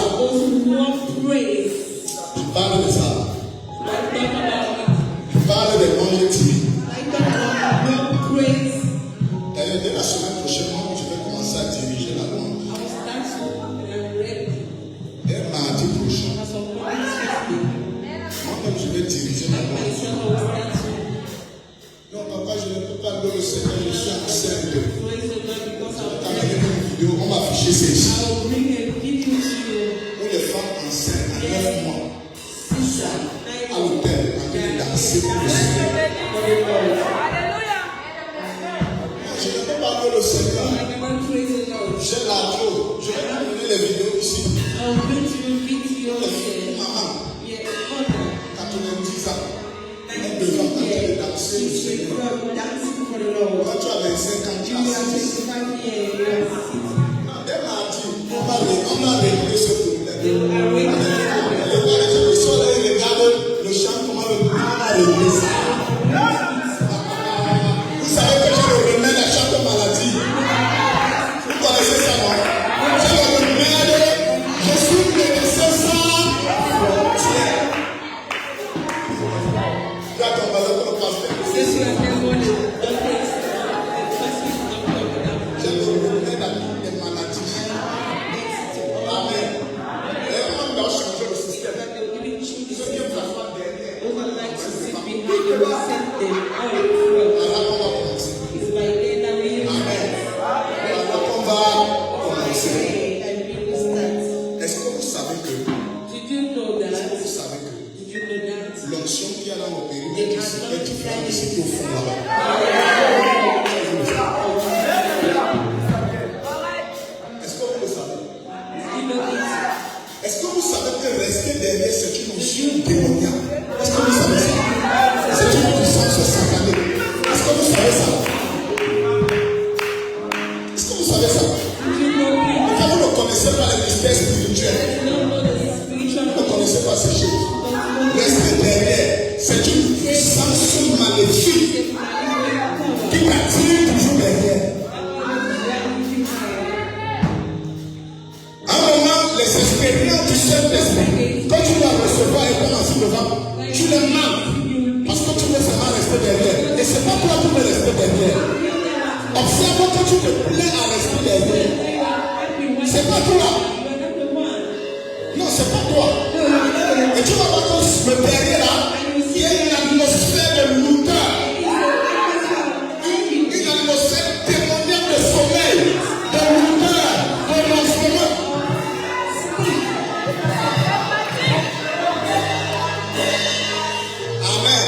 Je parle de ça. Je parle des louanges timides. D'ailleurs, dès la semaine prochaine, je vais commencer à diriger la louange. Dès mardi prochain, moi-même je vais diriger la louange. Non, papa, je ne peux pas louer le Seigneur, je suis enceinte. T'amènes une vidéo, on va afficher celle-ci. Où les femmes enceintes à 9 mois, à l'hôtel, en train de danser pour le Seigneur. Je ne peux pas louer le Seigneur. J'ai l'audio. Je vais vous donner les vidéos ici. Maman, 90 ans. Elle devant en train de danser le Seigneur. Quand tu as 25 ans, tu as 6. Dès mardi, on va régler ce problème. them all from. Alors on va commencer. It's by then that we Amen. Alors on va commencer. and we will start. Est-ce que vous savez que, Did you know that? vous savez que Did you know that? l'onction qu'il y a dans nos périmètres ici est différente de ce qui est au fond là-bas? Est-ce que vous le savez? You know it. Est-ce que vous savez que rester derrière c'est une onction démoniaque? Est-ce que vous savez ça? C'est une puissance satanée. Est-ce que vous savez ça? Est-ce que vous savez ça? Did you know it? Quand vous ne connaissez pas les mystères spirituels, You don't know the spiritual vous ne connaissez pas ces choses. Rester derrière, c'est une puissance maléfique qui t'attire toujours derrière. À un moment, les expériences du Saint-Esprit, quand tu vas recevoir et commencer devant, tu les manques parce que tu veux seulement rester derrière. Et c'est pas toi qui veux rester derrière. Observe que tu te plais à rester derrière. C'est pas toi. Non, c'est pas toi. Et tu vas voir que le derrière là, il y a une atmosphère de lourdeur. Une atmosphère démoniaque de sommeil, de lourdeur, de lancement. Amen.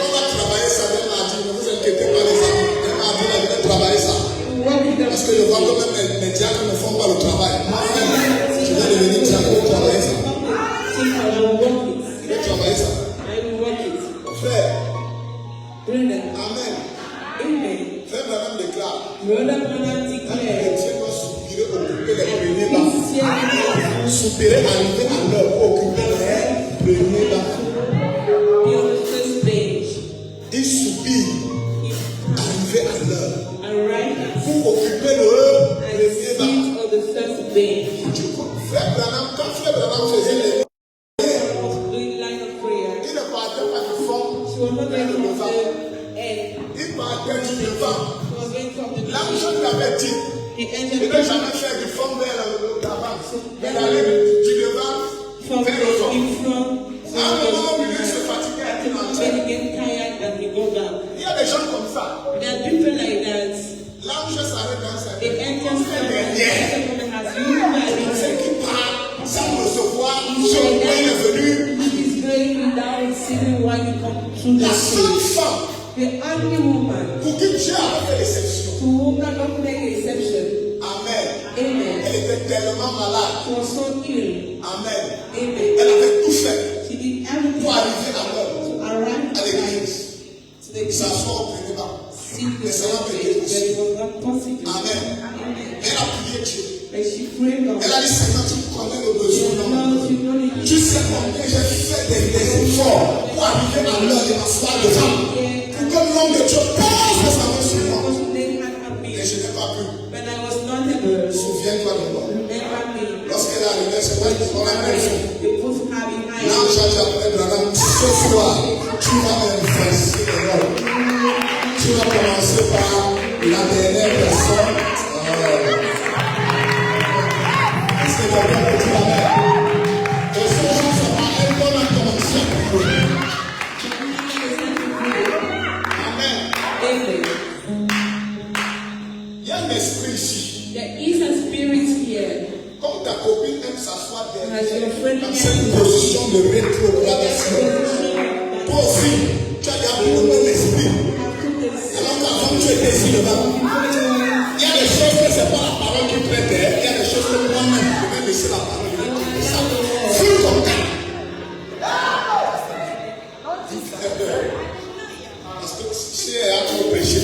On va travailler ça dès mardi. Ne vous inquiétez pas les amis. Dès mardi, on va travailler ça. Parce que je vois que même les diacres ne font pas le travail. Je vais devenir diacre pour travailler ça. Je vais travailler ça. Frère. Amen. Frère Branham déclare. Les dieux doivent soupirer, occuper les premiers bancs. Soupirer, arriver à l'heure pour occuper les premiers bancs. Il soupire, arriver à l'heure pour occuper le premier banc. Frère Branham, quand Frère Branham faisait les il ne partait pas du fond, vers le devant. Il partait du devant. Là où je lui avais dit, il ne jamais faire du fond vers l'avant. Mais d'aller du devant vers le fond. À un moment où il se fatiguait, il entrait. Il y a des gens comme ça. Là où je s'arrête dans sa vie, on fait derrière. C'est qui part sans recevoir, sur le point est venu. La seule femme pour qui Dieu a fait l'exception. Amen. Elle était tellement malade. Amen. Elle avait tout fait pour arriver à l'heure à l'église. S'asseoir au premier banc. Mais ça n'a pas été possible. Amen. Elle a prié Dieu. Elle a dit Seigneur, tu connais le besoin. Tu sais combien j'ai fait des efforts pour arriver à l'heure de m'asseoir devant. Pour que l'homme de Dieu pose sa main sur moi. Et je n'ai pas pu. Souviens-toi de moi. Lorsqu'elle est arrivée, c'est vrai qu'on a raison. L'ange a dit à Frère Branham, ce soir, tu vas inverser les rôles. Tu vas commencer par la dernière personne. Est-ce que quelqu'un peut dire amen? Et ce jour, ça va être bon à commencer. Amen. Il y a un esprit ici. There is a spirit here. Comme ta copine aime s'asseoir As your derrière, friend dans cette position de rétrogradation. Toi aussi, tu as abandonné l'esprit. Alors qu'avant tu étais ici devant. Il y a des choses que ce n'est pas la parole qui prête. Il y a des choses que moi-même je vais laisser la parole. Fous ton cas. Parce que si elle a trop péché,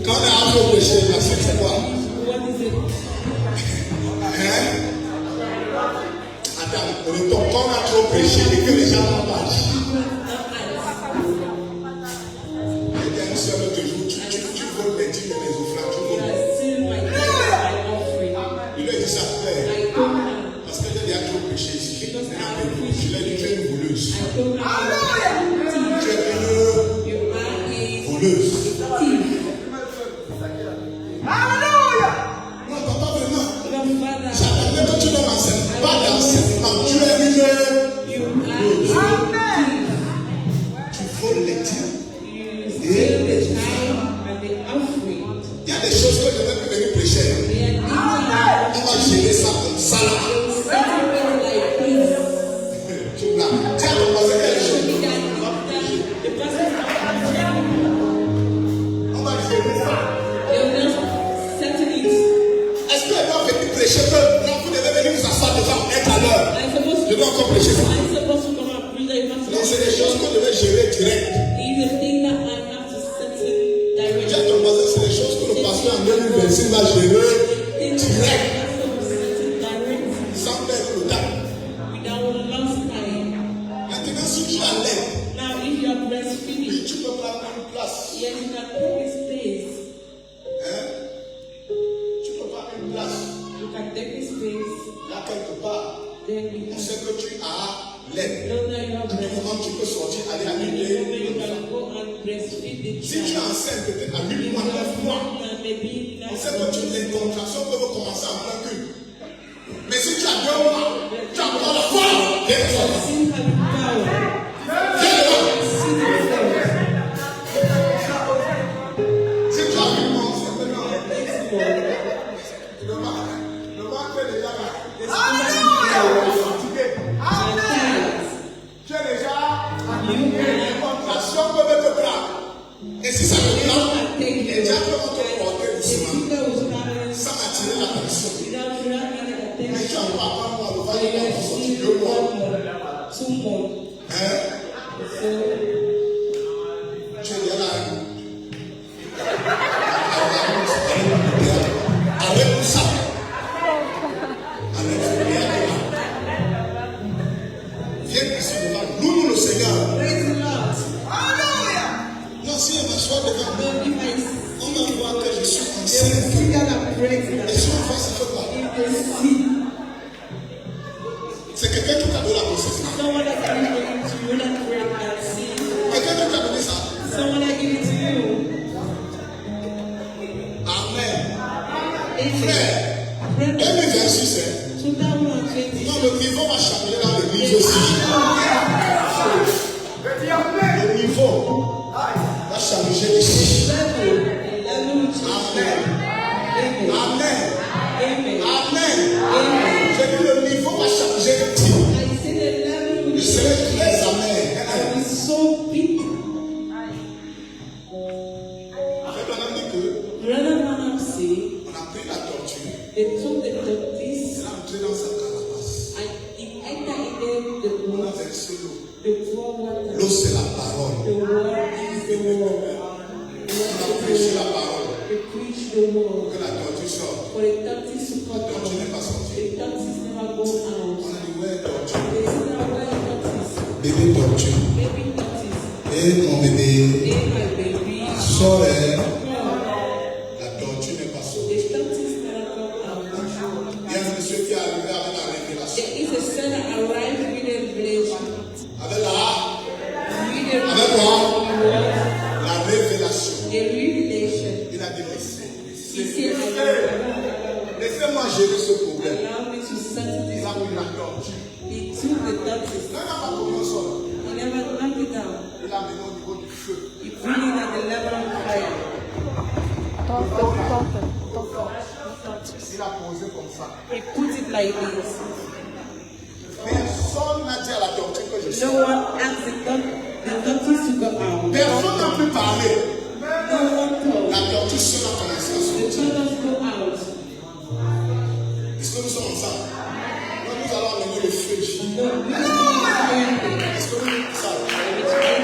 quand elle a trop péché, la suite c'est quoi? Hein? Attends, quand on a trop péché et que les gens n'ont pas agi. Et bien, une seule autre jour, tu voles les dîmes et les offrandes, tu voles. Il lui a dit ça, frère. Parce que j'ai trop péché ici. Je lui ai dit, tu es une voleuse. Tu es une voleuse. Non, papa, vraiment. J'attendais que tu ne m'enseignes pas d'enseignement. Tu es une voleuse. Tu voles les dîmes. prêcher ça. I'm supposed to come and preach that you have to Non, c'est des choses qu'on devait gérer direct. It's a thing that I have to settle Dis à directly. ton voisin, c'est des choses que le pasteur en 2026 va gérer direct, sans perdre le temps. Without lost time. Maintenant, si tu as l'aide, Now, if you are oui, breastfeeding, tu peux prendre une place. yes, you can take a space. Hein? Tu peux prendre une place. You can take a space. Là, quelque part, Then you on can sait que tu as l'aide. know that you have Comment tu peux sortir, aller à breastfeeding. l'île. You can go and breastfeed the Si tu es child. enceinte, peut-être à 8 mois, 9 mois, And maybe on sait que les contractions peuvent commencer en plein cul. Mais si tu as 2 mois, tu as encore la force. Viens devant. still have power. Viens devant. See the results. Si tu as 8 mois, c'est maintenant. Next one. Le ventre est déjà là. Tu es déjà les contractions peuvent te prendre. Et si ça te prend, les diables vont te porter doucement, sans attirer l'attention. Mais tu as pas moi, le ventre va te sortir 2 mois. 2 months. Hein? So, Tu es déjà là. Arrête tout ça. Viens ici devant nous. Loue le Seigneur. praise the Lord. Non, si elle m'assoit devant nous, But if I on va voir que je suis they will enceinte. see that I'm pregnant, Et si on voit, ça fait quoi? if they see C'est quelqu'un qui t'a donné la grossesse. someone that given it to you, that pregnancy, Quelqu'un qui t'a donné ça. someone that give it to you, Amen. it's Frère, pregnant. 2026, hein. 2020. Non, le niveau va changer dans le niveau aussi. Le niveau va changer ici. Amen. Amen. Amen. J'ai dit le niveau va changer ici. Je serai très amen. Avec la même dit que on a pris la tortue. Elle est entrée dans sa carapace. On a versé l'eau. L'eau, c'est la parole. On a prêché la parole. Que la tortue sorte. La tortue n'est pas sortie. On a dit, ouais, tortue. Bébé tortue. Et mon bébé sort. La tortue n'est pas sortie. Il y a un monsieur qui est arrivé avec la révélation. Avec quoi? La révélation. Il a dit, laissez-moi gérer ce problème. Allow me to settle Il this. a pris la tortue. He took the tortoise. Non, il n'a pas tombé au sol. He never knocked it down. Il l'a mené au niveau du feu. He put it at the level of fire. Il a posé comme ça. He put it like this. Personne n'a dit à la tortue que je suis. No one asked the tortoise to go out. Personne n'a pu parler. No one told. La tortue seule a commencé à The sortir. tortoise go out. Est-ce que nous sommes ensemble? Non, nous allons amener le feu ici. No, we don't do Est-ce que nous sommes ensemble? anything.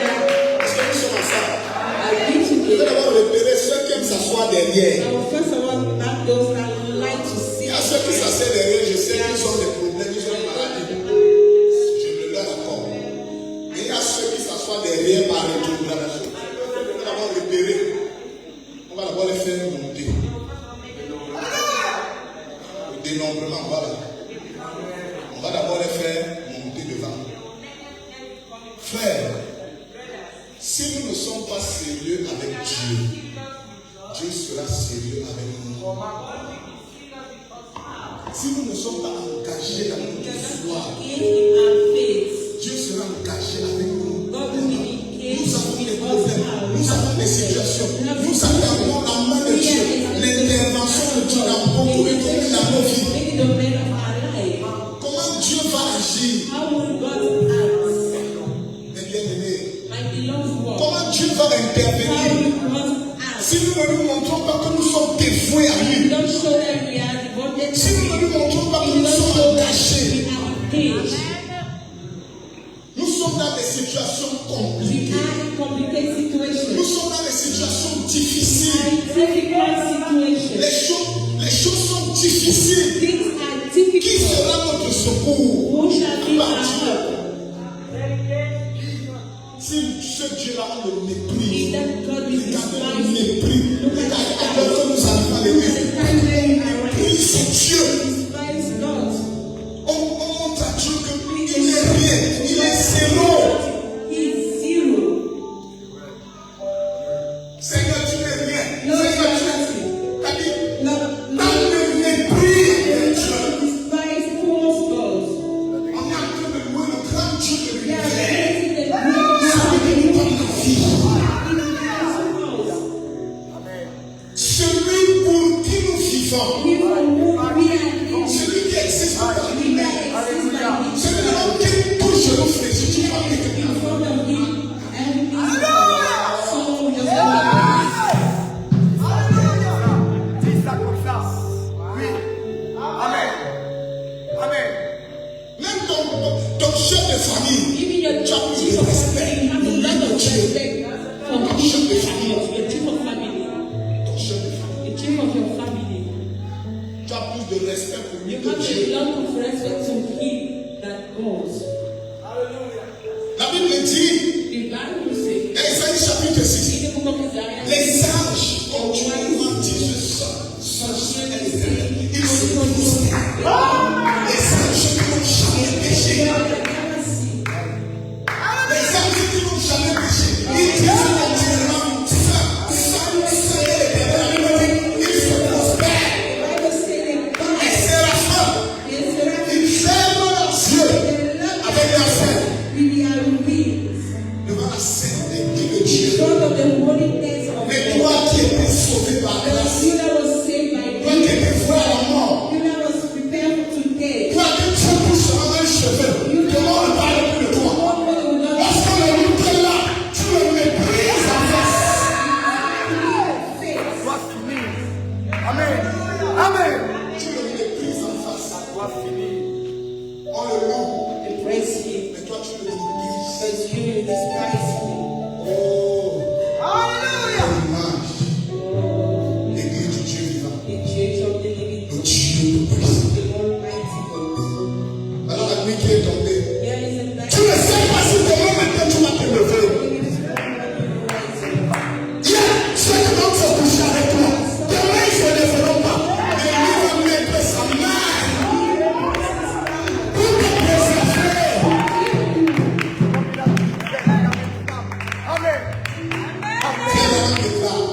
Est-ce que nous sommes ensemble? I need to Vous allez get. d'abord repérer ceux qui aiment s'asseoir derrière. Now, first of all, not those that would like to Il see. y a ceux qui s'assoient derrière, je sais qu'ils ont des problèmes, ils ont des maladies. Je me leur accorde. Mais il y a ceux qui s'assoient derrière par rétrogradation. On va d'abord repérer. On va d'abord les faire monter. Le dénombrement, voilà. On va d'abord les faire monter devant. Frère, si nous ne sommes pas sérieux avec Dieu, Dieu sera sérieux avec nous. Si nous ne sommes pas engagés dans notre foi, If in our faith, Dieu sera engagé avec nous. God will engage Nous avons des with problèmes, us. nous avons des situations. Nous attendons la main de Dieu, l'intervention de Dieu dans beaucoup de domaines dans nos vies. Maybe the men of our life. Comment Dieu va agir? How will God act? Mes bien-aimés, My beloved one. comment Dieu va How intervenir? will God act? Si nous ne nous montrons pas que nous sommes dévoués à We lui, don't show that we are devoted si nous ne to nous montrons pas que Him. We nous don't sommes show that engagés, we are engaged. situations We compliquées. are in complicated Nous situations. sommes dans des situations We are difficiles. in difficult situations. Les choses sont difficiles. Things are Qui difficult. sera notre secours? Who shall be Par our Dieu. help? Si ce Dieu-là, on le Is méprise, that God is regarde le despised? mépris. Regarde, alors que nous arrivons à Look at l'église, the time where we are right. méprise c'est Dieu. Despise God. On montre à Dieu qu'il n'est rien, il est zéro. He is zero. Seigneur, tu n'es rien. Lord, you Seigneur, are tu nothing. c'est-à-dire, Lord, dans le mépris de Dieu, despise false gods. on est en train de louer le grand Dieu de They are l'univers. praising the great Ça God veut dire comme la vie. in the house. Celui pour qui nous vivons, He for whom we are living. celui qui existe dans We l'univers, that exist by Him. celui devant qui tout genou fléchit, tu vas avec In lui. front of Him, everything is so we just want Dis ça comme ça. Oui. Amen. Amen. Même ton chef de famille, even your chief of family, you have a lot of respect for the chief of family, your chief of family, ton chef de famille, the chief of your family. tu as plus de respect pour lui You que have Dieu. a lot of respect to Him than God. La Bible dit, The Bible says, Ésaïe chapitre 6, in the book of Isaiah, les anges continuellement disent ce ciel est éternel. Ils se prosternent. Les anges qui n'ont jamais péché. Les anges qui n'ont jamais péché. Ils disent continuellement, ça est l'éternel. Ils se prospèrent. Les séraphins, ils ferment leurs yeux avec la scène. Devant la scène de Dieu. Mais toi qui étais sauvé par grâce, toi qui étais voué à la mort, toi que Dieu pousse dans un cheveu, comment on ne parle plus de toi? Lorsqu'on le loup est là, tu le méprises en face. Doit finir. Amen. Amen. Tu le méprises en face. Doit finir. On le loue, mais toi tu le méprises. Oh, Alléluia. l'image. L'église du Dieu vivant. Le Dieu de puissance. Alors la nuit qui est tombée, tu ne sais pas si demain matin tu vas te lever. Hier, ceux qui vont se coucher avec toi, demain ils ne se lèveront pas. Mais lui va mettre sa main pour te préserver. Amen. Viens dans le déclare.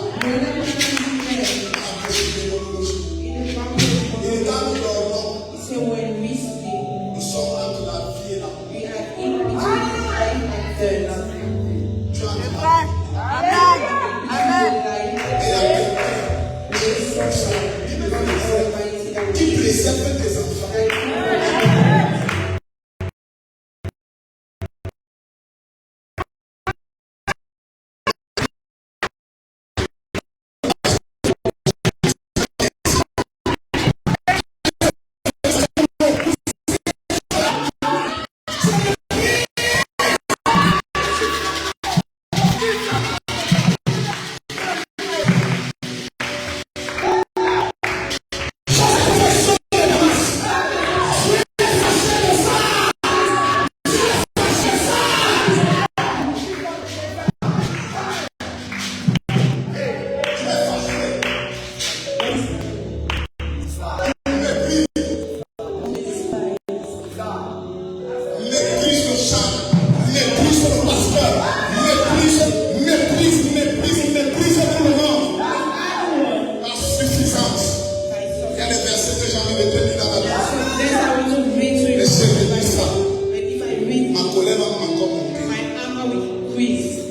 Il est dans le dormant. Nous sommes entre la vie et la mort. Tu as entre la vie et la mort. Qui préserve tes enfants. Méprise le chant, méprise le pasteur, méprise tout le monde. Par suffisance. Il y a des versets que j'ai envie de te lire dans la Bible. Et je te dis ça. Ma colère va encore monter.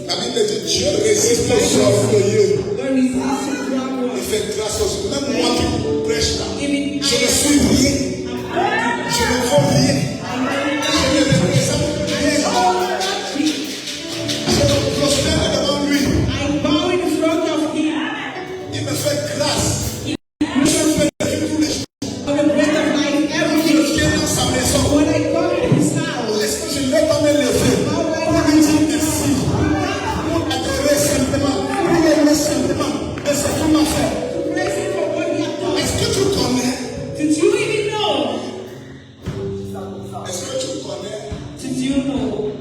La Bible dit Dieu résiste aux orgueilleux. Il fait grâce aux orgueilleux. Même moi qui prêche là, je ne suis rien. Je ne vaux rien. Je ne représente rien. Je me prosterne devant lui. Il me fait grâce. Je fais tous les jours. Je viens dans sa maison. Est-ce que je ne vais pas me lever pour lui dire tu connais Did you know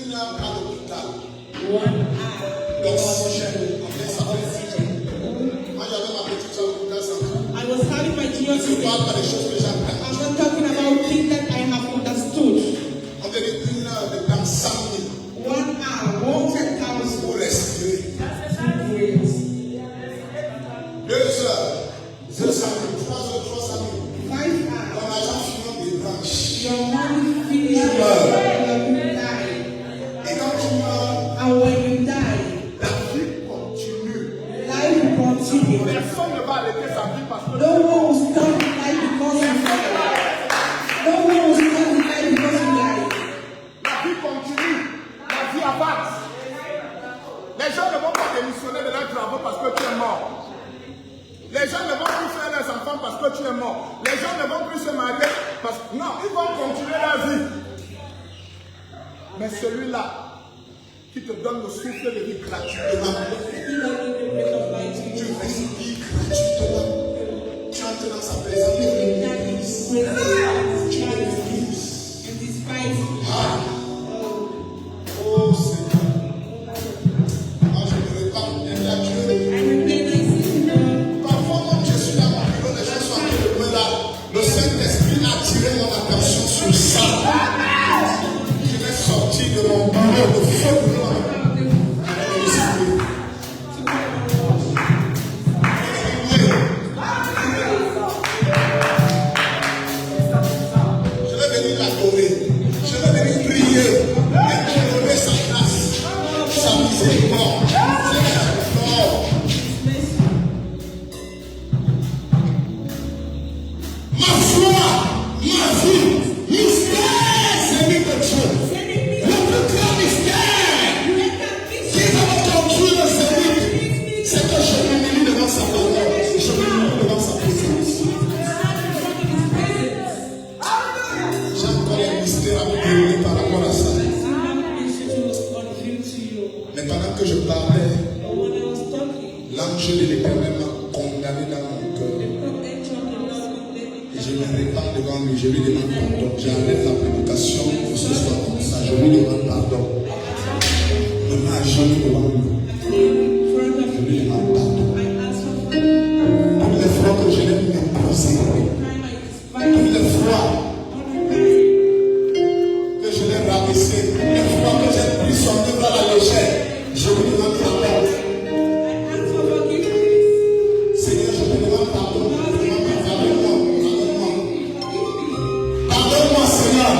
une heure à l'hôpital? 1 hour? L'oxygène, combien ça fait? Moi, j'avais ma petite soeur à l'hôpital central. I was having my Je GOT. ne parle pas des choses que j'apprends. I'm not talking about things that I have understood. On te dit une heure de temps, 100 000 1 hour, 100,000 pour respirer. breaths. 2 heures, 200 000, 3 heures, 300 000. 5 hours. Ton argent finit des branches. Your money finishes and you die. Et quand tu meurs, And when you die, la vie continue. life will continue. Personne ne va arrêter sa vie parce que No one will stop life because you die. No one will stop life because you die. la vie continue. La vie avance. Les gens ne vont pas démissionner de leurs travaux parce que tu es mort. Les gens ne vont plus faire leurs enfants parce que tu es mort. Les gens ne vont plus se marier parce que... Non, ils vont continuer leur vie. Mais celui-là qui te donne le souffle de vie gratuitement, He don't give the breath of life to tu you. respires gratuitement. Tu entres dans sa présence. That is praise and despise. Oh Seigneur. Moi je me répare bien à Dieu. I repent my sin, Lord. Parfois, quand je suis dans mon bureau, les gens sont en train de me là. Le Saint-Esprit a attiré mon attention sur ça. Je vais sortir de mon bureau, de feu boulot. Je vais venir l'adorer. Je vais venir prier. Implorer sa grâce, sa miséricorde. Seigneur, ma foi, ma vie, mystère, Seigneur de Dieu. Le plus grand mystère qui va construire le Seigneur, c'est que je m'humilie devant sa parole. Je m'humilie devant sa présence. J'ai encore un mystère à vous dérouler par rapport à ça. Mais pendant que je parlais, l'ange de l'Éternel m'a condamné dans mon cœur. Et je me répare devant lui, je lui demande pardon. J'arrête la prédication pour ce soir comme ça, je lui demande pardon. Je mets à genoux devant lui, je lui demande pardon. Toutes les fois que je l'ai méprisé, toutes les fois que je l'ai rabaissé, les fois que j'ai pris son œuvre à la légère, je lui demande pardon. Seigneur, je te demande pardon. Pardonne-moi, Seigneur.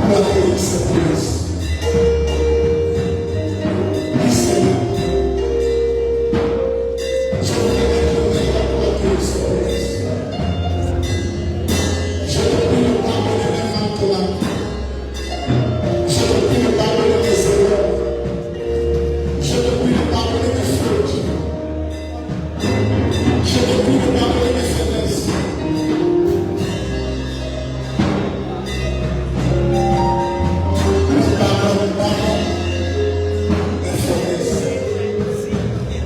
pour accueillir cette promesse. Oui, Seigneur. Je te prie pour accueillir cette promesse. Je te prie de pardonner mes manquements. Je te prie de pardonner mes erreurs. Je te prie de pardonner mes fautes. Je te prie de pardonner mes faiblesses. Pardonne mes faiblesses,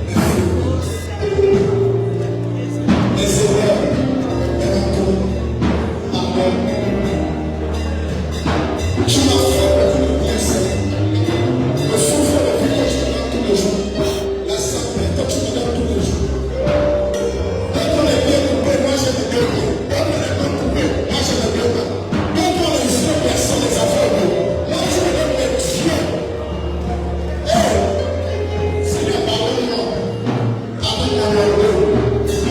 mes fautes, mes erreurs, mes manquements. Pardonne. Tu m'as fait beaucoup de bien, Seigneur. Le souffle de vie que tu me donnes tous les jours. La santé que tu me donnes tous les jours. Quand on est bien coupé, moi je me donne bien. Quand on est bien coupé, moi je me donne bien. Quand on est yeux, personne les aveugles. Moi je me donne mes yeux. Seigneur, pardonne-moi. Pardonne-moi, mon Dieu.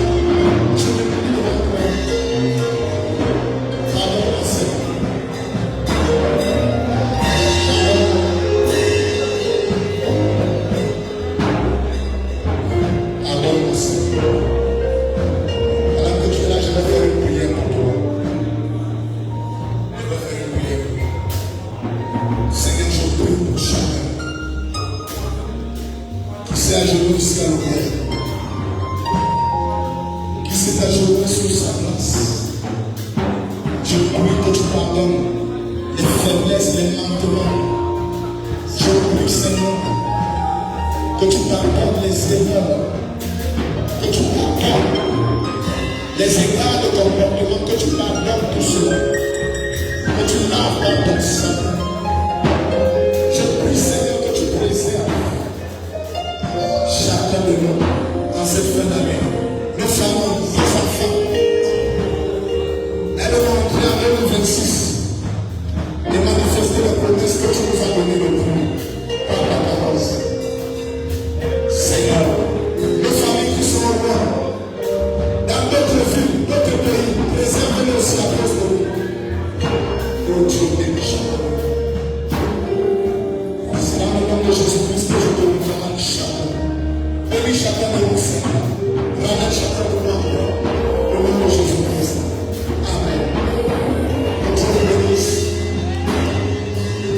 Je me prie devant toi. Pardonne-moi, Seigneur. Pardonne-moi, Seigneur. Pendant que tu es là, je vais faire une prière pour toi. Je vais faire une prière pour toi. Seigneur, je prie pour chacun qui s'est agenouillé jusqu'à l'autel, qui s'est agenouillé sur sa place. Je prie que tu pardonnes les faiblesses, les manquements. Je prie, Seigneur, que tu pardonnes les erreurs, que tu pardonnes les égards de comportement, que tu pardonnes tout cela, que tu laves dans ton sang. Je prie, Seigneur, que tu préserves chacun de nous dans cette fin d'année, nos familles, nos enfants. Elles vont entrer en 2026 et manifester les promesses que tu nous as données depuis par ta parole. Seigneur, nos familles qui sont loin, dans d'autres villes, d'autres pays, préserve-les aussi à cause de nous. Oh Dieu, bénis chacun. C'est dans le nom de Jésus-Christ que je te demande chacun. Bénis chacun de nous, Seigneur. Ramène chacun de nous.